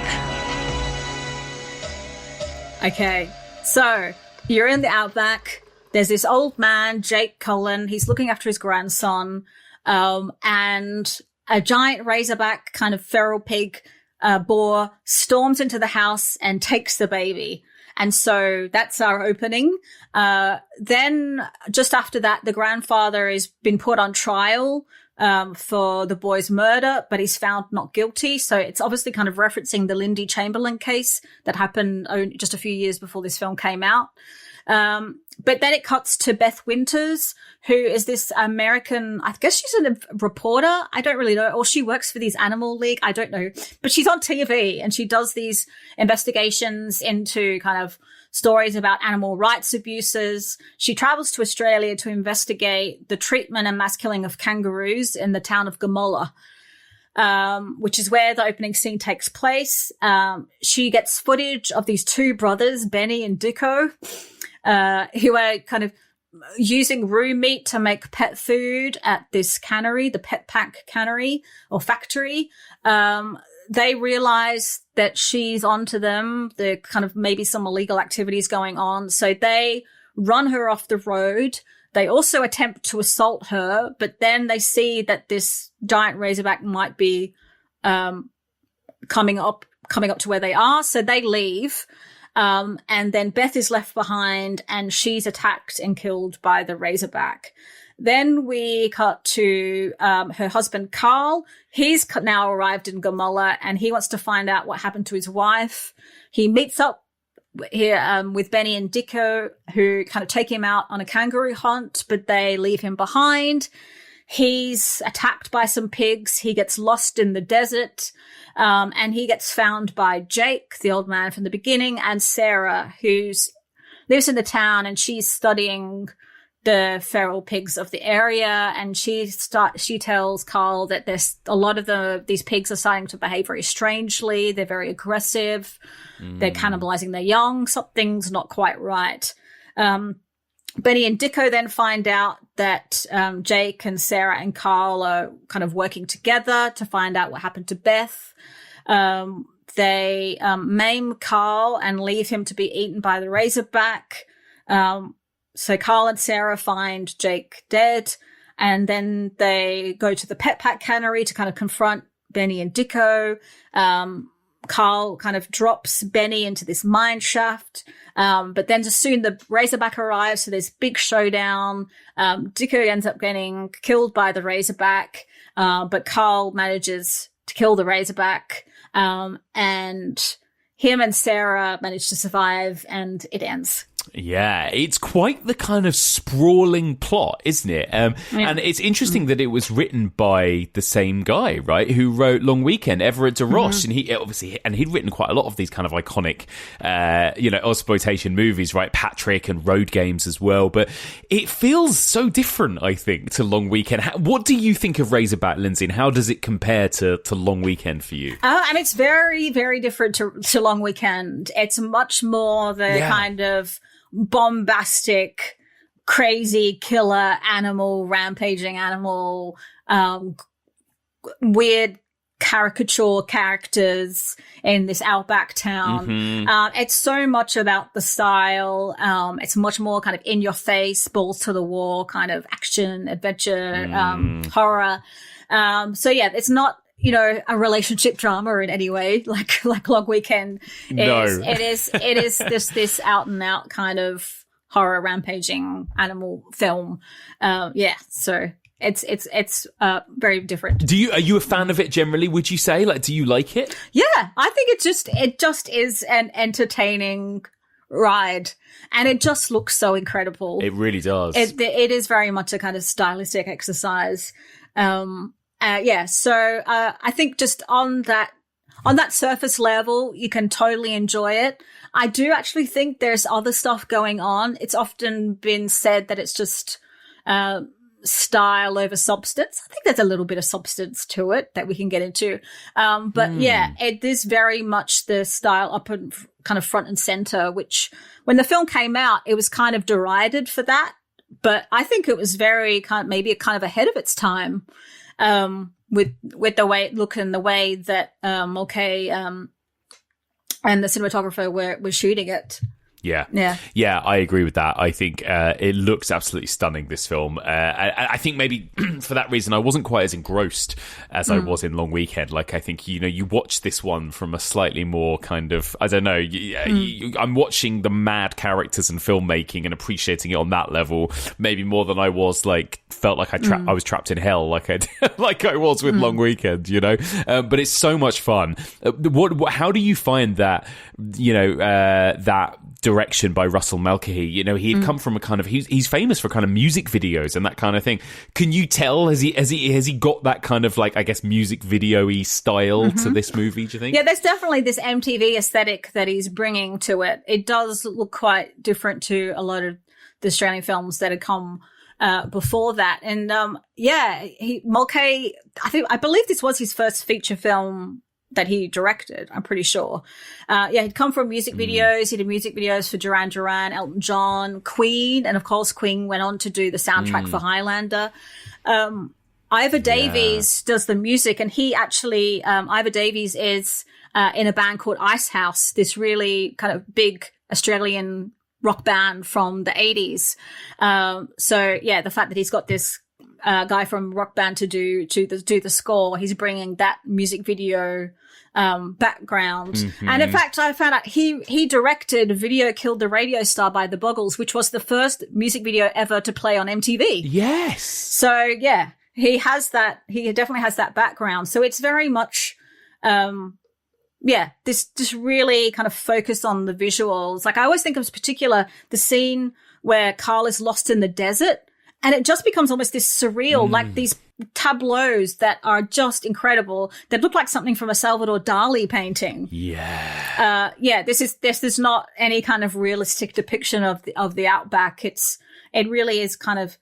Okay, so you're in the outback. There's this old man, Jake Colin. He's looking after his grandson, and a giant razorback, kind of feral pig boar, storms into the house and takes the baby. And so that's our opening. Then just after that, the grandfather has been put on trial for the boy's murder, but he's found not guilty. So it's obviously kind of referencing the Lindy Chamberlain case that happened just a few years before this film came out. But then it cuts to Beth Winters, who is this American, I guess she's a reporter. I don't really know. Or she works for these Animal League. I don't know. But she's on TV and she does these investigations into kind of stories about animal rights abuses. She travels to Australia to investigate the treatment and mass killing of kangaroos in the town of Gamola, which is where the opening scene takes place. She gets footage of these two brothers, Benny and Dicko, who are kind of using room meat to make pet food at this cannery, the Pet Pack cannery or factory. They realize that she's onto them. There kind of maybe some illegal activities going on. So they run her off the road. They also attempt to assault her, but then they see that this giant razorback might be coming up to where they are. So they leave. And then Beth is left behind and she's attacked and killed by the razorback. Then we cut to her husband, Carl. He's now arrived in Gamola and he wants to find out what happened to his wife. He meets up here with Benny and Dicko, who kind of take him out on a kangaroo hunt, but they leave him behind. He's attacked by some pigs. He gets lost in the desert. And he gets found by Jake, the old man from the beginning, and Sarah, who lives in the town, and she's studying the feral pigs of the area. And she tells Carl that there's a lot of these pigs are starting to behave very strangely. They're very aggressive. They're cannibalizing their young. Something's not quite right. Benny and Dicko then find out that Jake and Sarah and Carl are kind of working together to find out what happened to Beth. They maim Carl and leave him to be eaten by the razorback. So Carl and Sarah find Jake dead, and then they go to the Pet Pack cannery to kind of confront Benny and Dicko. Carl kind of drops Benny into this mine shaft. But then just soon the razorback arrives, so there's big showdown. Dicko ends up getting killed by the razorback, but Carl manages to kill the razorback. And him and Sarah manage to survive, and it ends. Yeah, it's quite the kind of sprawling plot, isn't it? And it's interesting that it was written by the same guy, right, who wrote Long Weekend, Everett DeRoche, and he'd written quite a lot of these kind of iconic, Ozsploitation movies, right, Patrick and Road Games as well. But it feels so different, I think, to Long Weekend. What do you think of Razorback, Lindsay, and how does it compare to Long Weekend for you? And it's very, very different to Long Weekend. It's much more the kind of bombastic, crazy killer animal, rampaging animal, weird caricature characters in this outback town. It's so much about the style. It's much more kind of in your face, balls to the wall kind of action, adventure, horror. So yeah, it's not, a relationship drama in any way, like Long Weekend is. No. It is this out and out kind of horror rampaging animal film. So it's very different. Are you a fan of it generally, would you say? Like, do you like it? Yeah, I think it just is an entertaining ride, and it just looks so incredible. It really does. It is very much a kind of stylistic exercise. So I think just on that surface level, you can totally enjoy it. I do actually think there's other stuff going on. It's often been said that it's just style over substance. I think there's a little bit of substance to it that we can get into. It is very much the style up and kind of front and center, which when the film came out, it was kind of derided for that. But I think it was very maybe kind of ahead of its time. With the way it looked and the way that Mulcahy and the cinematographer were shooting it. Yeah, I agree with that. I think it looks absolutely stunning, this film. I think maybe for that reason I wasn't quite as engrossed as I was in Long Weekend. Like, I think, you watch this one from a slightly more kind of, I don't know, I'm watching the mad characters and filmmaking and appreciating it on that level, maybe more than I was, felt like I was trapped in hell, like I was with Long Weekend, but it's so much fun. How do you find that, that direction by Russell Mulcahy? He had come from a kind of, he's famous for kind of music videos and that kind of thing. Can you tell, has he got that kind of, I guess, music video-y style to this movie, do you think? Yeah, there's definitely this MTV aesthetic that he's bringing to it. It does look quite different to a lot of the Australian films that had come before that. And Mulcahy, I believe this was his first feature film that he directed, I'm pretty sure. He'd come from music videos. He did music videos for Duran Duran, Elton John, Queen, and of course Queen went on to do the soundtrack for Highlander. Ivor Davies does the music, and he actually, Ivor Davies is in a band called Icehouse, this really kind of big Australian rock band from the 80s. The fact that he's got this guy from Rock Band to do the score, he's bringing that music video background. And in fact, I found out he directed Video Killed the Radio Star by the Buggles, which was the first music video ever to play on MTV. Yes. So yeah, he definitely has that background. So it's very much this really kind of focus on the visuals. Like, I always think of particular the scene where Carl is lost in the desert. And it just becomes almost this surreal, like these tableaus that are just incredible, that look like something from a Salvador Dali painting. Yeah. This is not any kind of realistic depiction of the outback. It really is kind of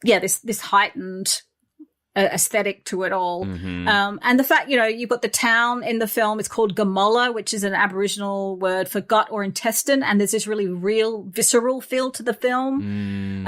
this heightened aesthetic to it all. And the fact, you've got the town in the film, it's called Gamola, which is an Aboriginal word for gut or intestine. And there's this really real visceral feel to the film.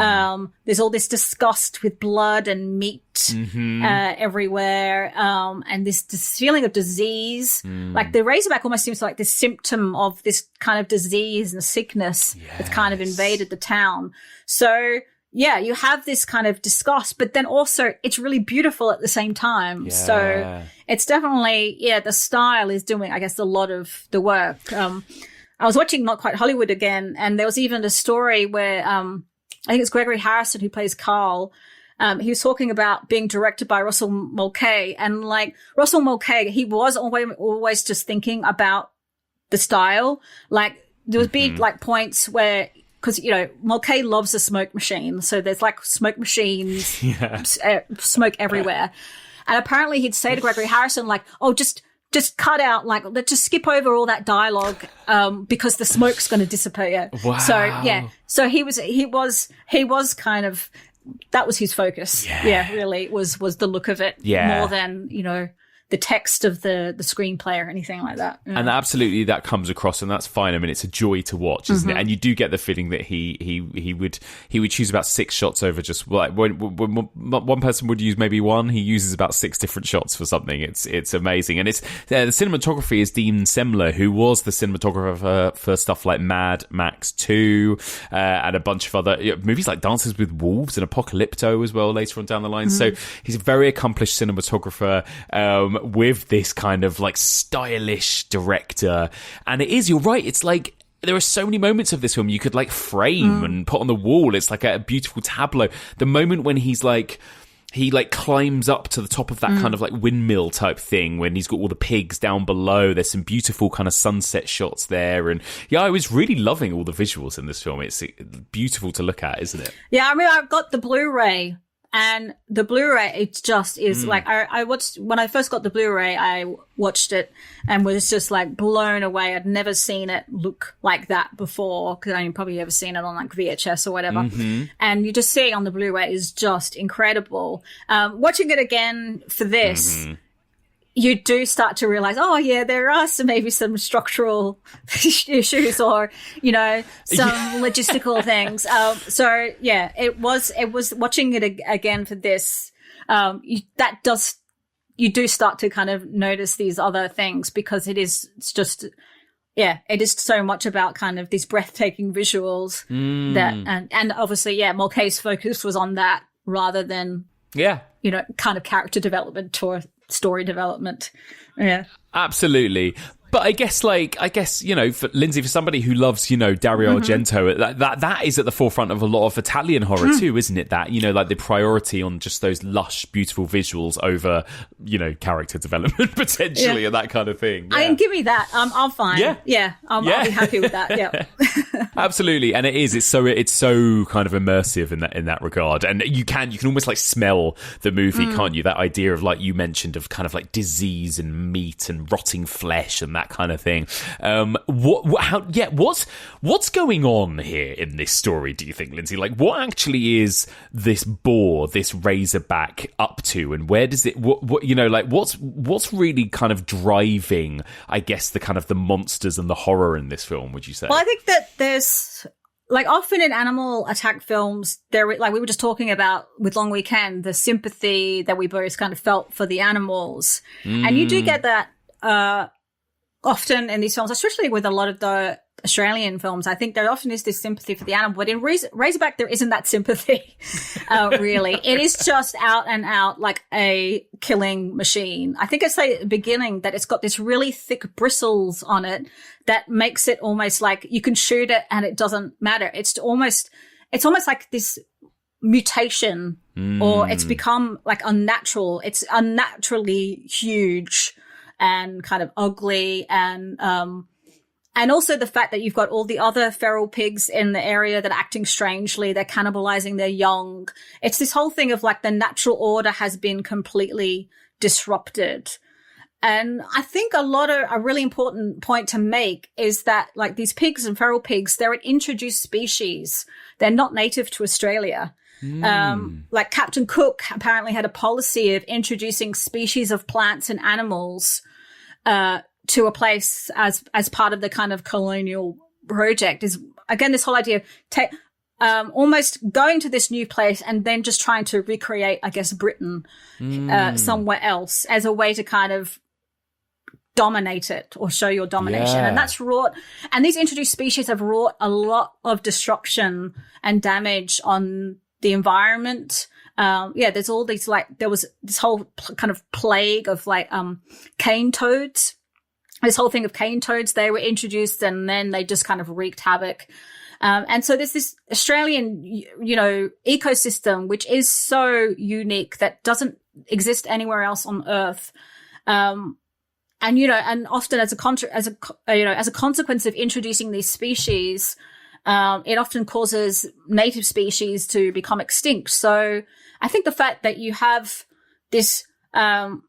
There's all this disgust with blood and meat everywhere. And this feeling of disease. Like the Razorback almost seems like this symptom of this kind of disease and sickness that's kind of invaded the town. So yeah, you have this kind of disgust, but then also it's really beautiful at the same time. Yeah. So it's definitely, the style is doing, I guess, a lot of the work. I was watching Not Quite Hollywood again, and there was even a story where I think it's Gregory Harrison who plays Carl. he was talking about being directed by Russell Mulcahy, and like Russell Mulcahy, he was always just thinking about the style. Like there would be like points where, because, you know, Mulcahy loves a smoke machine. So there's like smoke machines, smoke everywhere. And apparently he'd say to Gregory Harrison, like, oh, just cut out, like, let's just skip over all that dialogue, because the smoke's going to disappear. Wow. So, yeah. So he was kind of, that was his focus. Yeah, really was the look of it more than, you know, the text of the screenplay or anything like that. Yeah. And absolutely that comes across, and that's fine. I mean, it's a joy to watch, isn't it? And you do get the feeling that he would choose about 6 shots over just like when one person would use maybe one, he uses about 6 different shots for something. It's amazing. And it's the cinematography is Dean Semler, who was the cinematographer for stuff like Mad Max 2 and a bunch of other movies like Dances with Wolves and Apocalypto as well later on down the line. So he's a very accomplished cinematographer, with this kind of like stylish director. And it is, you're right, it's like there are so many moments of this film you could like frame and put on the wall. It's like a beautiful tableau. The moment when he climbs up to the top of that kind of like windmill type thing, when he's got all the pigs down below, there's some beautiful kind of sunset shots there. And yeah, I was really loving all the visuals in this film. It's beautiful to look at, isn't it? Yeah, I mean, I've got the Blu-ray. And the Blu-ray, it just is like, I watched, when I first got the Blu-ray, I watched it and was just like blown away. I'd never seen it look like that before, because I'd probably ever seen it on like VHS or whatever. And you just see it on the Blu-ray is just incredible. Watching it again for this, you do start to realize, oh yeah, there are maybe some structural issues or, you know, some logistical things. So yeah, it was watching it again for this. You do start to kind of notice these other things, because it is so much about kind of these breathtaking visuals that, and obviously, Mulcahy's focus was on that rather than, you know, kind of character development or story development. Yeah, absolutely. But I guess, you know, for Lindsay, for somebody who loves, you know, Dario Argento, that is at the forefront of a lot of Italian horror too, isn't it? That, you know, like the priority on just those lush, beautiful visuals over, you know, character development potentially and that kind of thing. Yeah. I mean, give me that. I'm fine. I'll be happy with that. Yeah. Absolutely. And it's so kind of immersive in that regard. And you can almost like smell the movie, can't you? That idea of, like you mentioned, of kind of like disease and meat and rotting flesh and that kind of thing. What's going on here in this story, do you think, Lindsay? Like, what actually is this boar, this Razorback, up to, and where does it? What you know, like what's really kind of driving, I guess, the kind of the monsters and the horror in this film? Would you say? Well, I think that there's, like, often in animal attack films, there, like we were just talking about with Long Weekend, the sympathy that we both kind of felt for the animals, and you do get that. Often in these films, especially with a lot of the Australian films, I think there often is this sympathy for the animal. But in Razorback, there isn't that sympathy, really. It is just out and out like a killing machine. I think I say at the beginning that it's got this really thick bristles on it that makes it almost like you can shoot it and it doesn't matter. It's almost like this mutation, or it's become like unnatural. It's unnaturally huge and kind of ugly, and also the fact that you've got all the other feral pigs in the area that are acting strangely, they're cannibalizing their young. It's this whole thing of like the natural order has been completely disrupted. And I think a really important point to make is that, like, these pigs and feral pigs, they're an introduced species. They're not native to Australia. Like Captain Cook apparently had a policy of introducing species of plants and animals to a place as part of the kind of colonial project. Is again this whole idea of almost going to this new place and then just trying to recreate, I guess, Britain somewhere else as a way to kind of dominate it or show your domination. And that's wrought, and these introduced species have wrought a lot of destruction and damage on the environment. There's all these, like, there was this whole kind of plague of like cane toads. This whole thing of cane toads, they were introduced and then they just kind of wreaked havoc. And so there's this Australian, ecosystem, which is so unique that doesn't exist anywhere else on Earth. And often as a consequence of introducing these species, it often causes native species to become extinct. So I think the fact that you have this kind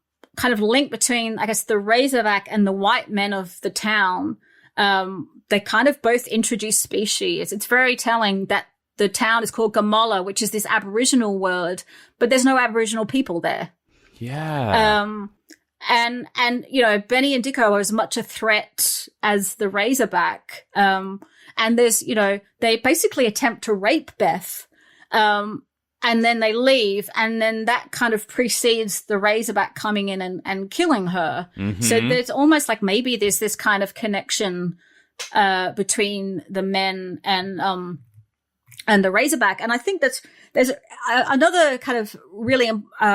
of link between, I guess, the Razorback and the white men of the town, they kind of both introduce species. It's very telling that the town is called Gamola, which is this Aboriginal word, but there's no Aboriginal people there. Yeah. And Benny and Dicko are as much a threat as the Razorback. And there's, they basically attempt to rape Beth, and then they leave, and then that kind of precedes the Razorback coming in and killing her. Mm-hmm. So there's almost like maybe there's this kind of connection between the men and the Razorback. And I think there's another kind of really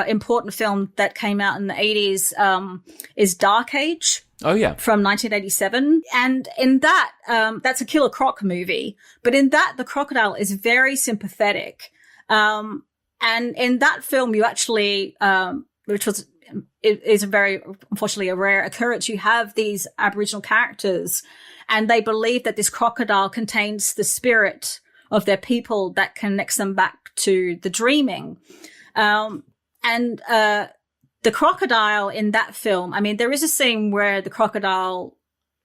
important film that came out in the 80s is Dark Age. Oh, yeah. From 1987. And in that, that's a Killer Croc movie. But in that, the crocodile is very sympathetic. And in that film, you actually, is a very, unfortunately, a rare occurrence. You have these Aboriginal characters, and they believe that this crocodile contains the spirit of their people that connects them back to the dreaming. The crocodile in that film, I mean, there is a scene where the crocodile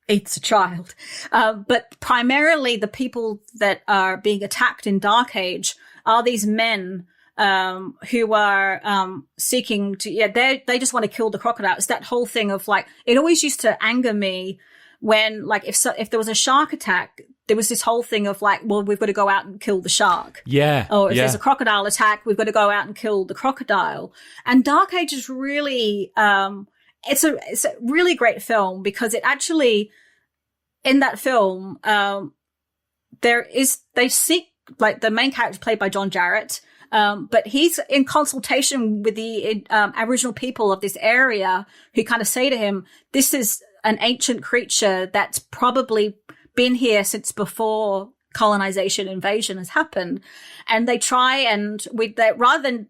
eats a child. But primarily the people that are being attacked in Dark Age are these men who are seeking to, they just want to kill the crocodile. It's that whole thing of like, it always used to anger me when, like, if there was a shark attack, there was this whole thing of like, well, we've got to go out and kill the shark. Yeah. Or if there's a crocodile attack, we've got to go out and kill the crocodile. And Dark Age is really, it's a really great film because it actually, in that film, they seek, like, the main character played by John Jarratt, but he's in consultation with the Aboriginal people of this area who kind of say to him, this is an ancient creature that's probably been here since before colonization invasion has happened. And they try and rather than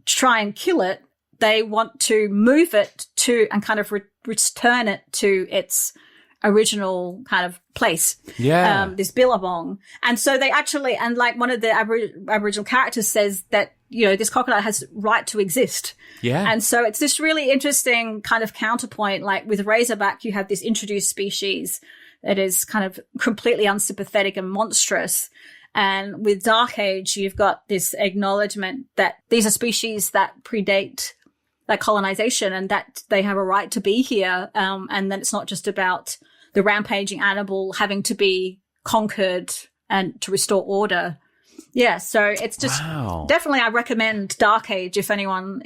try and kill it, they want to move it to and kind of return it to its original kind of place. Yeah. This billabong. And so they actually, and like one of the Aboriginal characters says that, this crocodile has right to exist. Yeah. And so it's this really interesting kind of counterpoint. Like with Razorback, you have this introduced species that is kind of completely unsympathetic and monstrous. And with Dark Age, you've got this acknowledgement that these are species that predate that colonization and that they have a right to be here. And then it's not just about the rampaging animal having to be conquered and to restore order. Yeah, so it's just definitely I recommend Dark Age if anyone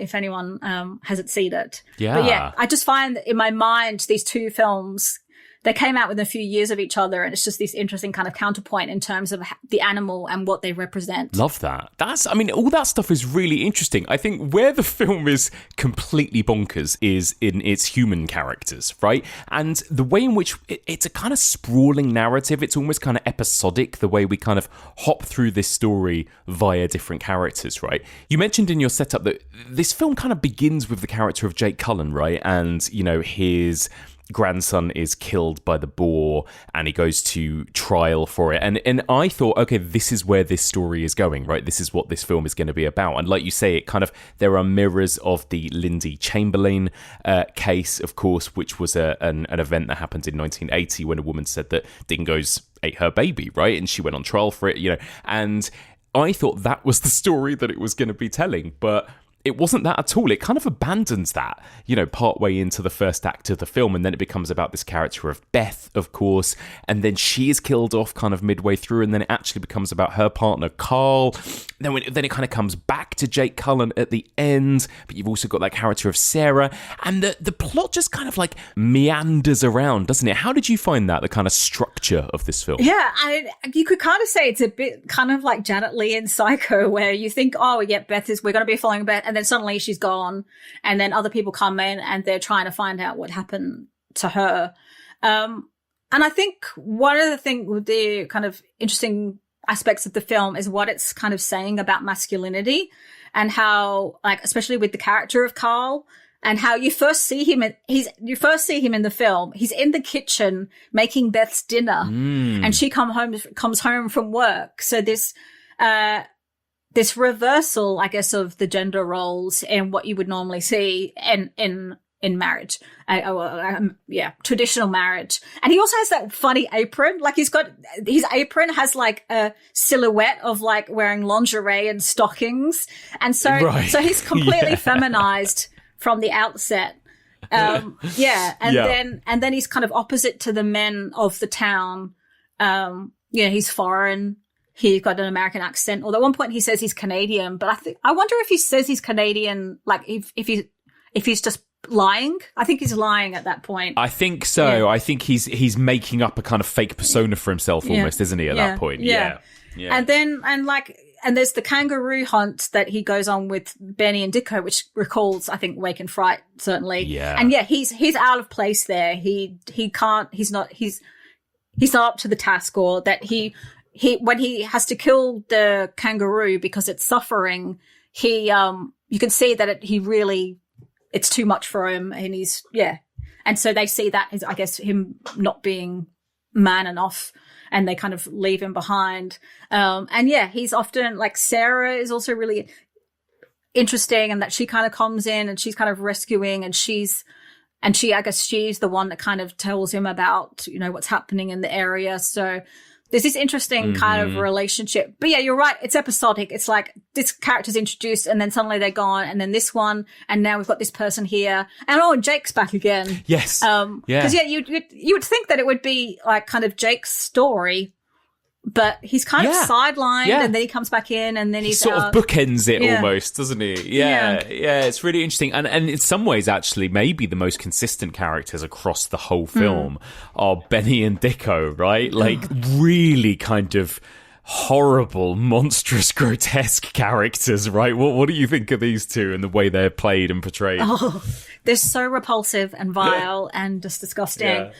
hasn't seen it. Yeah. But yeah, I just find that in my mind these two films, they came out within a few years of each other, and it's just this interesting kind of counterpoint in terms of the animal and what they represent. Love that. All that stuff is really interesting. I think where the film is completely bonkers is in its human characters, right? And the way in which it's a kind of sprawling narrative. It's almost kind of episodic, the way we kind of hop through this story via different characters, right? You mentioned in your setup that this film kind of begins with the character of Jake Cullen, right? And, his grandson is killed by the boar and he goes to trial for it, and I thought, okay, this is where this story is going, right? This is what this film is going to be about. And like you say, it kind of, there are mirrors of the Lindsay Chamberlain case, of course, which was an event that happened in 1980 when a woman said that dingoes ate her baby, right? And she went on trial for it, and I thought that was the story that it was going to be telling, but it wasn't that at all. It kind of abandons that, partway into the first act of the film, and then it becomes about this character of Beth, of course, and then she is killed off kind of midway through, and then it actually becomes about her partner, Carl. Then it kind of comes back to Jake Cullen at the end, but you've also got that character of Sarah, and the plot just kind of like meanders around, doesn't it? How did you find that, the kind of structure of this film? Yeah, you could kind of say it's a bit kind of like Janet Leigh in Psycho, where you think, oh, yeah, we're going to be following Beth, and then suddenly she's gone, and then other people come in and they're trying to find out what happened to her. I think one of the kind of interesting aspects of the film is what it's kind of saying about masculinity and how, like, especially with the character of Carl, and how you first see him in the film. He's in the kitchen making Beth's dinner, and she comes home from work. So this reversal, I guess, of the gender roles in what you would normally see in marriage, traditional marriage. And he also has that funny apron. Like, his apron has like a silhouette of like wearing lingerie and stockings, and so he's completely feminized from the outset. Then he's kind of opposite to the men of the town. He's foreign. He's got an American accent. Although at one point he says he's Canadian, but I wonder if he says he's Canadian, like if he's just lying. I think he's lying at that point. I think so. Yeah. I think he's making up a kind of fake persona for himself almost, isn't he, at that point? Yeah. And there's the kangaroo hunt that he goes on with Benny and Dicko, which recalls, I think, Wake and Fright, certainly. Yeah. And he's out of place there. He's not up to the task, or that he when he has to kill the kangaroo because it's suffering, you can see that it's too much for him, and and so they see that as, I guess, him not being man enough, and they kind of leave him behind. He's often, like, Sarah is also really interesting, and that she kind of comes in and she's kind of rescuing, and I guess she's the one that kind of tells him about, what's happening in the area. So there's this interesting kind of relationship. But yeah, you're right. It's episodic. It's like this character's introduced and then suddenly they're gone, and then this one, and now we've got this person here. And Jake's back again. Yes. Because you would think that it would be like kind of Jake's story, but he's kind of sidelined, and then he comes back in, and then he sort of bookends it almost, doesn't he? Yeah, it's really interesting. And in some ways, actually, maybe the most consistent characters across the whole film are Benny and Dicko, right? Like, really kind of horrible, monstrous, grotesque characters, right? What do you think of these two and the way they're played and portrayed? Oh, they're so repulsive and vile and just disgusting.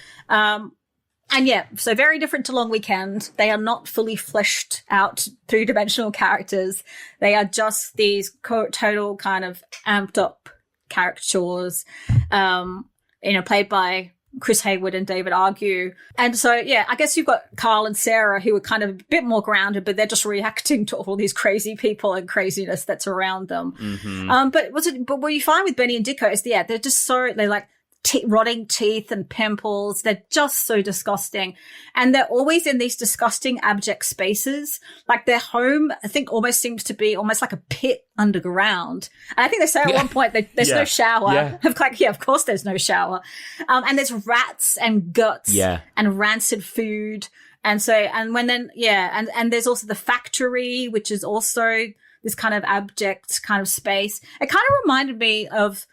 So very different to Long Weekend. They are not fully fleshed out three-dimensional characters. They are just these total kind of amped up caricatures, played by Chris Hayward and David Argue. And so, I guess you've got Carl and Sarah, who are kind of a bit more grounded, but they're just reacting to all these crazy people and craziness that's around them. But what you find with Benny and Dicko is, they're just they're like, rotting teeth and pimples. They're just so disgusting. And they're always in these disgusting, abject spaces. Like, their home, I think, almost seems to be almost like a pit underground. And I think they say at one point that there's no shower. Of course there's no shower. And there's rats and guts and rancid food. And so, and there's also the factory, which is also this kind of abject kind of space. It kind of reminded me of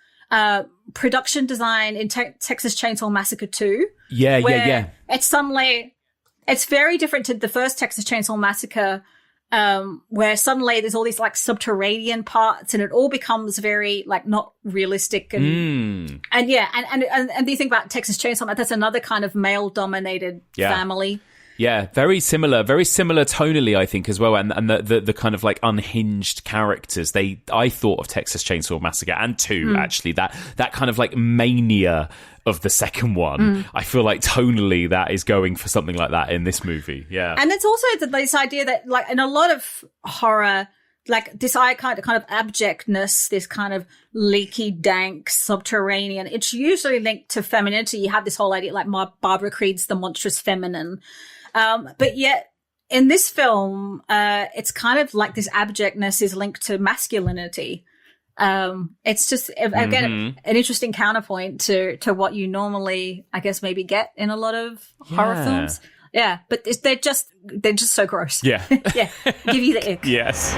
production design in Texas Chainsaw Massacre 2. It's very different to the first Texas Chainsaw Massacre, where suddenly there's all these like subterranean parts, and it all becomes very like not realistic. And you think about Texas Chainsaw, that's another kind of male dominated family. Yeah, very similar tonally, I think, as well. And the kind of like unhinged characters. I thought of Texas Chainsaw Massacre and 2, actually, that kind of like mania of the second one. I feel like tonally that is going for something like that in this movie. Yeah. And it's also this idea that, like, in a lot of horror, like this kind of abjectness, this kind of leaky, dank, subterranean, it's usually linked to femininity. You have this whole idea, like Barbara Creed's The Monstrous Feminine. But yet in this film, it's kind of like this abjectness is linked to masculinity. It's just, again, an interesting counterpoint to what you normally, I guess, maybe get in a lot of horror films. Yeah, but they're just so gross. Yeah. Give you the ick. Yes.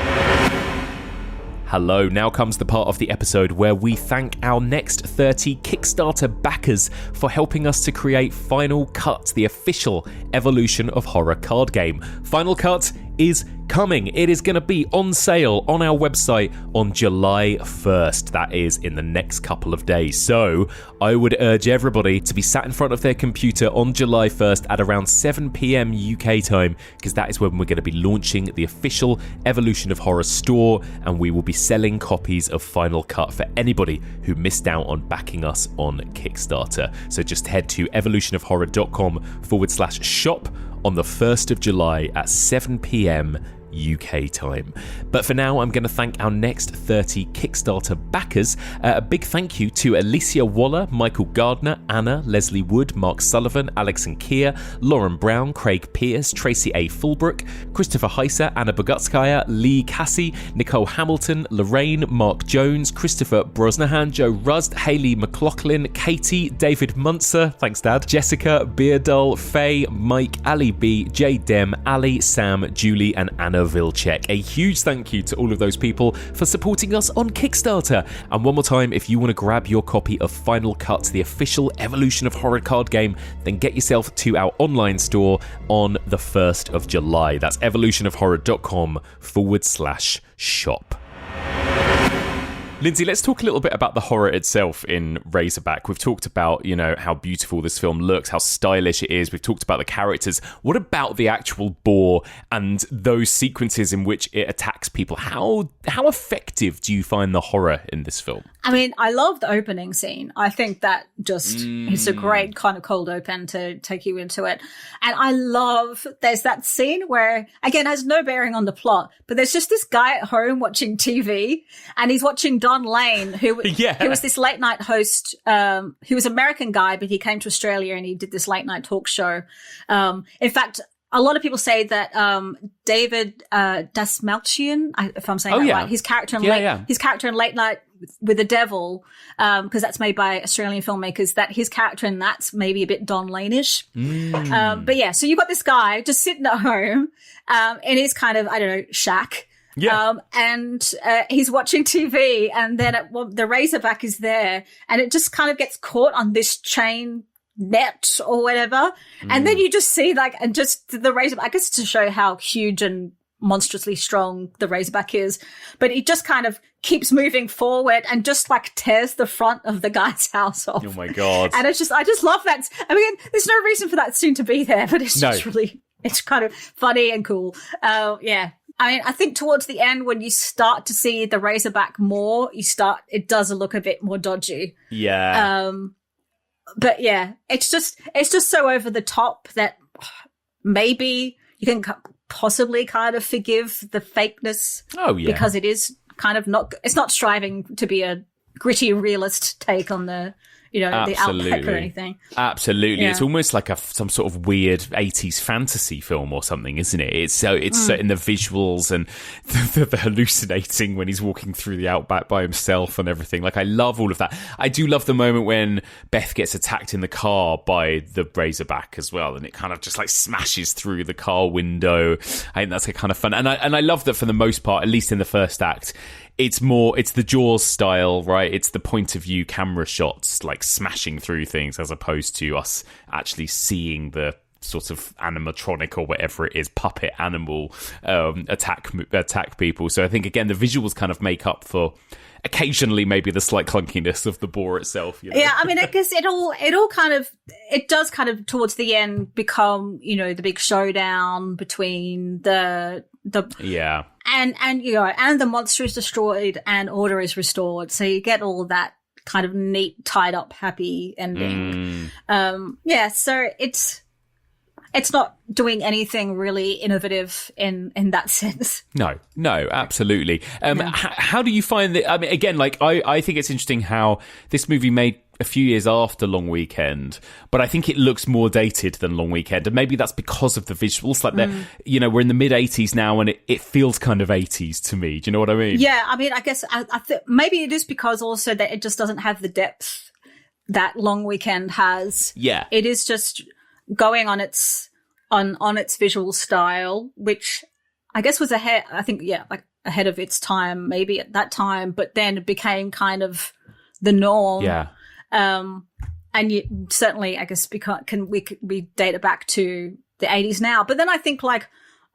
Hello, now comes the part of the episode where we thank our next 30 Kickstarter backers for helping us to create Final Cut, the official Evolution of Horror card game. Final Cut is coming. It is going to be on sale on our website on July 1st. That is in the next couple of days. So I would urge everybody to be sat in front of their computer on July 1st at around 7 p.m. UK time, because that is when we're going to be launching the official Evolution of Horror store, and we will be selling copies of Final Cut for anybody who missed out on backing us on Kickstarter. So just head to evolutionofhorror.com/shop on the 1st of July at 7 p.m. UK time. But for now, I'm going to thank our next 30 Kickstarter backers. A big thank you to Alicia Waller, Michael Gardner, Anna, Leslie Wood, Mark Sullivan, Alex and Kia, Lauren Brown, Craig Pierce, Tracy A. Fulbrook, Christopher Heiser, Anna Bogutskaya, Lee Cassie, Nicole Hamilton, Lorraine, Mark Jones, Christopher Brosnahan, Joe Rust, Hayley McLaughlin, Katie, David Muncer, thanks Dad, Jessica, Beardall, Faye, Mike, Ali B, Jay Dem, Ali, Sam, Julie and Anna Vilcek. A huge thank you to all of those people for supporting us on Kickstarter. And one more time, if you want to grab your copy of Final Cut, the official Evolution of Horror card game, then get yourself to our online store on the 1st of July. That's evolutionofhorror.com/shop. Lindsay, let's talk a little bit about the horror itself in Razorback. We've talked about, how beautiful this film looks, how stylish it is. We've talked about the characters. What about the actual boar and those sequences in which it attacks people? How effective do you find the horror in this film? I mean, I love the opening scene. I think that just it's a great kind of cold open to take you into it. And I love, there's that scene where, again, has no bearing on the plot, but there's just this guy at home watching TV, and he's watching Don Lane, who was this late night host. He was an American guy, but he came to Australia and he did this late night talk show. In fact, a lot of people say that David Dasmalchian, if I'm saying right, his character in Late Night with the Devil, because that's made by Australian filmmakers, that his character in that's maybe a bit Don Lane-ish. But yeah, so you've got this guy just sitting at home in his kind of, shack. Yeah. And he's watching TV, and then the Razorback is there, and it just kind of gets caught on this chain net or whatever. And then you just see and just the Razorback, I guess to show how huge and monstrously strong the Razorback is, but he just kind of keeps moving forward and just tears the front of the guy's house off. Oh my God. And I just love that. I mean, there's no reason for that scene to be there, but it's just really, it's kind of funny and cool. Yeah. I mean, I think towards the end, when you start to see the Razorback more, it does look a bit more dodgy. Yeah. But yeah, it's just so over the top that maybe you can possibly kind of forgive the fakeness. Oh yeah. Because it is kind of it's not striving to be a gritty realist take on the, the outback or anything. Absolutely. Yeah. It's almost like some sort of weird 80s fantasy film or something, isn't it? It's so in the visuals and the hallucinating when he's walking through the outback by himself and everything. I love all of that. I do love the moment when Beth gets attacked in the car by the Razorback as well, and it kind of just smashes through the car window. I think that's kind of fun. And I love that for the most part, at least in the first act, it's the Jaws style, right? It's the point of view camera shots, smashing through things, as opposed to us actually seeing the sort of animatronic or whatever it is, puppet animal attack people. So I think, again, the visuals kind of make up for occasionally maybe the slight clunkiness of the boar itself. Yeah, I mean, I guess it does kind of towards the end become, the big showdown between the yeah. And and the monster is destroyed and order is restored. So you get all that kind of neat, tied up, happy ending. So it's not doing anything really innovative in that sense. No, absolutely. How do you find that? I mean, again, I think it's interesting how this movie made a few years after Long Weekend, but I think it looks more dated than Long Weekend, and maybe that's because of the visuals. We're in the mid 80s now, and it feels kind of 80s to me. Do you know what I mean? Yeah, I mean, I guess I maybe it is because also that it just doesn't have the depth that Long Weekend has. Yeah, it is just going on its visual style, which I guess was ahead. I think ahead of its time, maybe at that time, but then it became kind of the norm. Yeah. And you certainly, I guess, we date it back to the 80s now. But then I think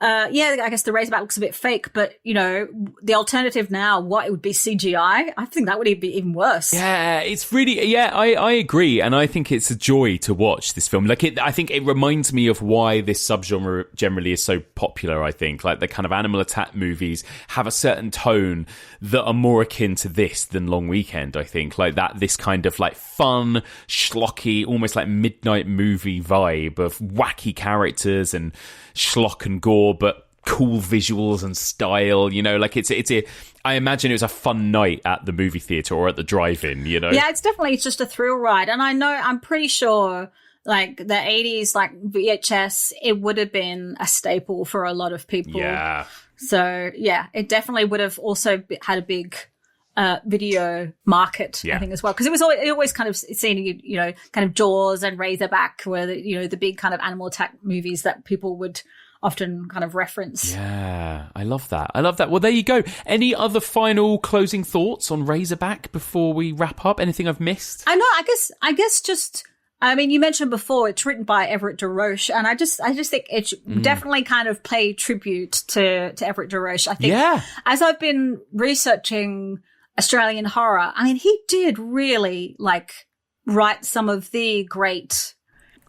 I guess the Razorback looks a bit fake, but, you know, the alternative now, what it would be CGI, I think that would be even worse. Yeah, it's really, I agree. And I think it's a joy to watch this film. Like, I think it reminds me of why this subgenre generally is so popular, I think. Like, the kind of animal attack movies have a certain tone that are more akin to this than Long Weekend, I think. Like, this kind of, like, fun, schlocky, almost like midnight movie vibe of wacky characters and schlock and gore, but cool visuals and style, you know, like I imagine it was a fun night at the movie theatre or at the drive-in, you know? Yeah, it's just a thrill ride. And I'm pretty sure, like, the 80s, like, VHS, it would have been a staple for a lot of people. Yeah. So, yeah, it definitely would have also had a big video market, I think, as well. Because it always kind of seen, you know, kind of Jaws and Razorback were the big kind of animal attack movies that people would often kind of reference. Yeah, I love that. Well, there you go. Any other final closing thoughts on Razorback before we wrap up? Anything I've missed? I guess just, I mean, you mentioned before it's written by Everett DeRoche, and I just think it should definitely kind of pay tribute to Everett DeRoche. I think as I've been researching Australian horror, I mean, he did really, like, write some of the great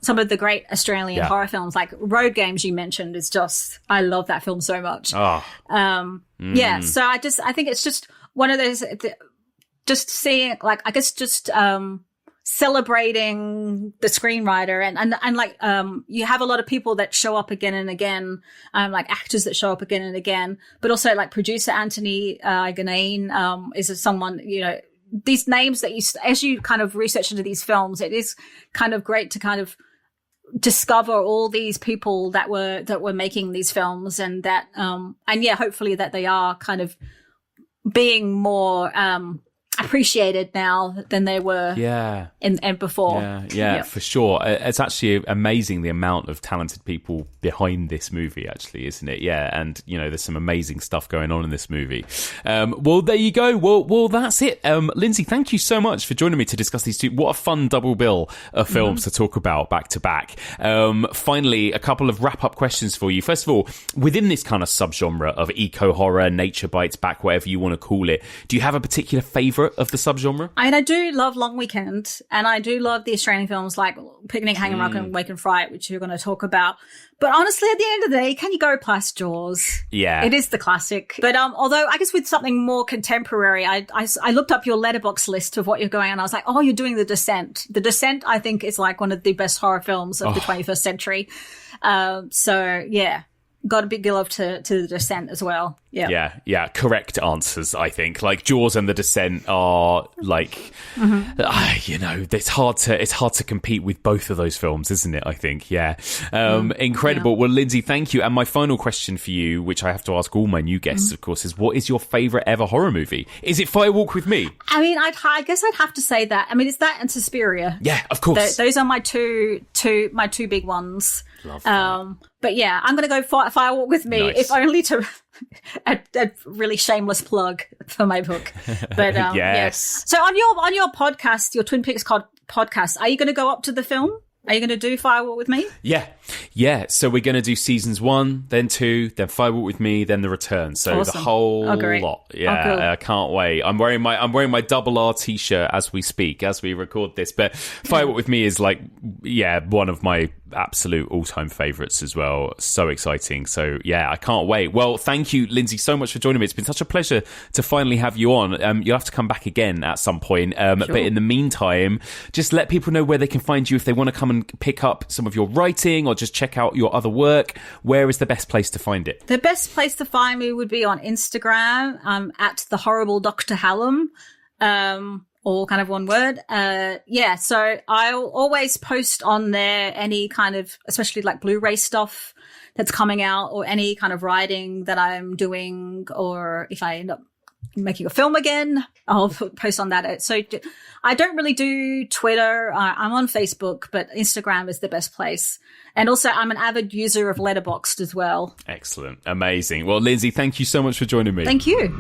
Australian horror films. Like Road Games, you mentioned, is just, I love that film so much. So I think it's just one of those, just seeing, like, I guess just celebrating the screenwriter and like you have a lot of people that show up again and again, like actors that show up again and again, but also like producer Anthony Ganane is someone, you know, these names that as you kind of research into these films, it is kind of great to kind of discover all these people that were making these films, and that hopefully that they are kind of being more appreciated now than they were and before. Yeah, for sure. It's actually amazing the amount of talented people behind this movie, actually, isn't it? Yeah, and, you know, there's some amazing stuff going on in this movie. Well, there you go. Well, that's it. Lindsay, thank you so much for joining me to discuss these two. What a fun double bill of films to talk about back to back. Finally, a couple of wrap-up questions for you. First of all, within this kind of subgenre of eco-horror, nature bites back, whatever you want to call it, do you have a particular favourite of the subgenre? I mean, I do love Long Weekend, and I do love the Australian films like Picnic, Hang and Rock, and Wake and Fright, which you're going to talk about. But honestly, at the end of the day, can you go past Jaws? Yeah. It is the classic. But although I guess with something more contemporary, I looked up your letterbox list of what you're going on. I was like, oh, you're doing The Descent. The Descent, I think, is like one of the best horror films of the 21st century. So, yeah. Got a big love to The Descent as well. Yeah. Correct answers, I think. Like Jaws and The Descent are like, you know, it's hard to compete with both of those films, isn't it? I think, incredible. Yeah. Well, Lindsay, thank you. And my final question for you, which I have to ask all my new guests, of course, is what is your favourite ever horror movie? Is it Fire Walk with Me? I mean, I guess I'd have to say that. I mean, it's that and Suspiria. Yeah, of course. Those are my two big ones. Love that. But yeah, I'm going to go Fire Walk with Me, if only to a really shameless plug for my book. But yes. Yeah. So on your podcast, your Twin Peaks podcast, are you going to go up to the film? Are you going to do Fire Walk with Me? Yeah. So we're going to do seasons 1, then 2, then Fire Walk with Me, then The Return. So awesome. The whole lot. Yeah, cool. I can't wait. I'm wearing my double R t-shirt as we speak, as we record this. But Fire Walk with Me is like, one of my absolute all-time favourites as well. So exciting. So yeah, I can't wait. Well, thank you, Lindsay, so much for joining me. It's been such a pleasure to finally have you on. You'll have to come back again at some point. Sure. But in the meantime, just let people know where they can find you if they want to come and pick up some of your writing or just check out your other work. Where is the best place to find it? The best place to find me would be on Instagram. At the horrible Dr. Hallam. All kind of one word. So I'll always post on there any kind of, especially like Blu-ray stuff that's coming out, or any kind of writing that I'm doing, or if I end up making a film again, I'll post on that. So I don't really do Twitter. I'm on Facebook, but Instagram is the best place. And also I'm an avid user of Letterboxd as well. Excellent. Amazing. Well, Lindsay, thank you so much for joining me. Thank you.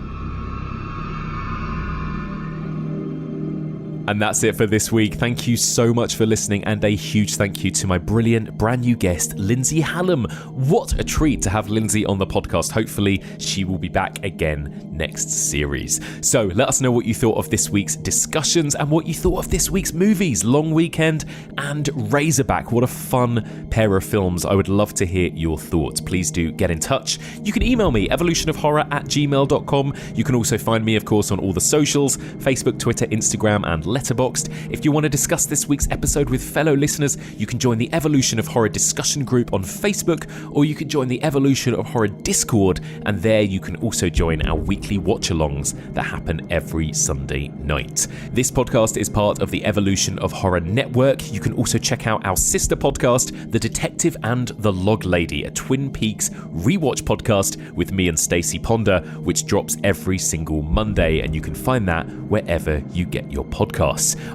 And that's it for this week. Thank you so much for listening, and a huge thank you to my brilliant brand new guest, Lindsay Hallam. What a treat to have Lindsay on the podcast. Hopefully she will be back again next series. So let us know what you thought of this week's discussions and what you thought of this week's movies, Long Weekend and Razorback. What a fun pair of films. I would love to hear your thoughts. Please do get in touch. You can email me, evolutionofhorror@gmail.com. You can also find me, of course, on all the socials, Facebook, Twitter, Instagram, and Letterboxd. If you want to discuss this week's episode with fellow listeners, you can join the Evolution of Horror discussion group on Facebook, or you can join the Evolution of Horror Discord, and there you can also join our weekly watch-alongs that happen every Sunday night. This podcast is part of the Evolution of Horror network. You can also check out our sister podcast, The Detective and the Log Lady, a Twin Peaks rewatch podcast with me and Stacey Ponder, which drops every single Monday, and you can find that wherever you get your podcasts.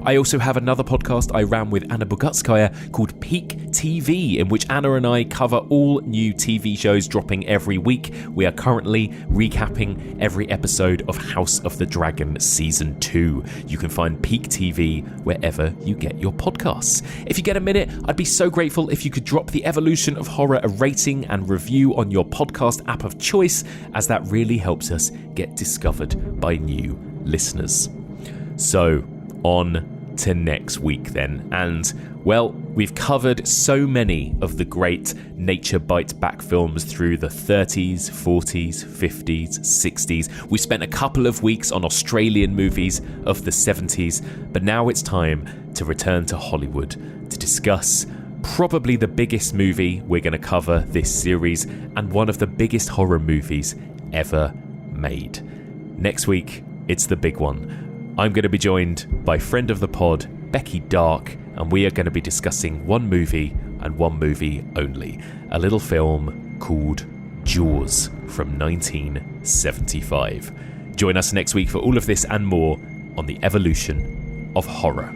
I also have another podcast I ran with Anna Bogutskaya called Peak TV, in which Anna and I cover all new TV shows dropping every week. We are currently recapping every episode of House of the Dragon Season 2. You can find Peak TV wherever you get your podcasts. If you get a minute, I'd be so grateful if you could drop the Evolution of Horror a rating and review on your podcast app of choice, as that really helps us get discovered by new listeners. So, on to next week then. And, well, we've covered so many of the great Nature Bites Back films through the 30s, 40s, 50s, 60s. We spent a couple of weeks on Australian movies of the 70s, but now it's time to return to Hollywood to discuss probably the biggest movie we're going to cover this series, and one of the biggest horror movies ever made. Next week, it's the big one. I'm going to be joined by friend of the pod, Becky Dark, and we are going to be discussing one movie and one movie only, a little film called Jaws from 1975. Join us next week for all of this and more on the Evolution of Horror.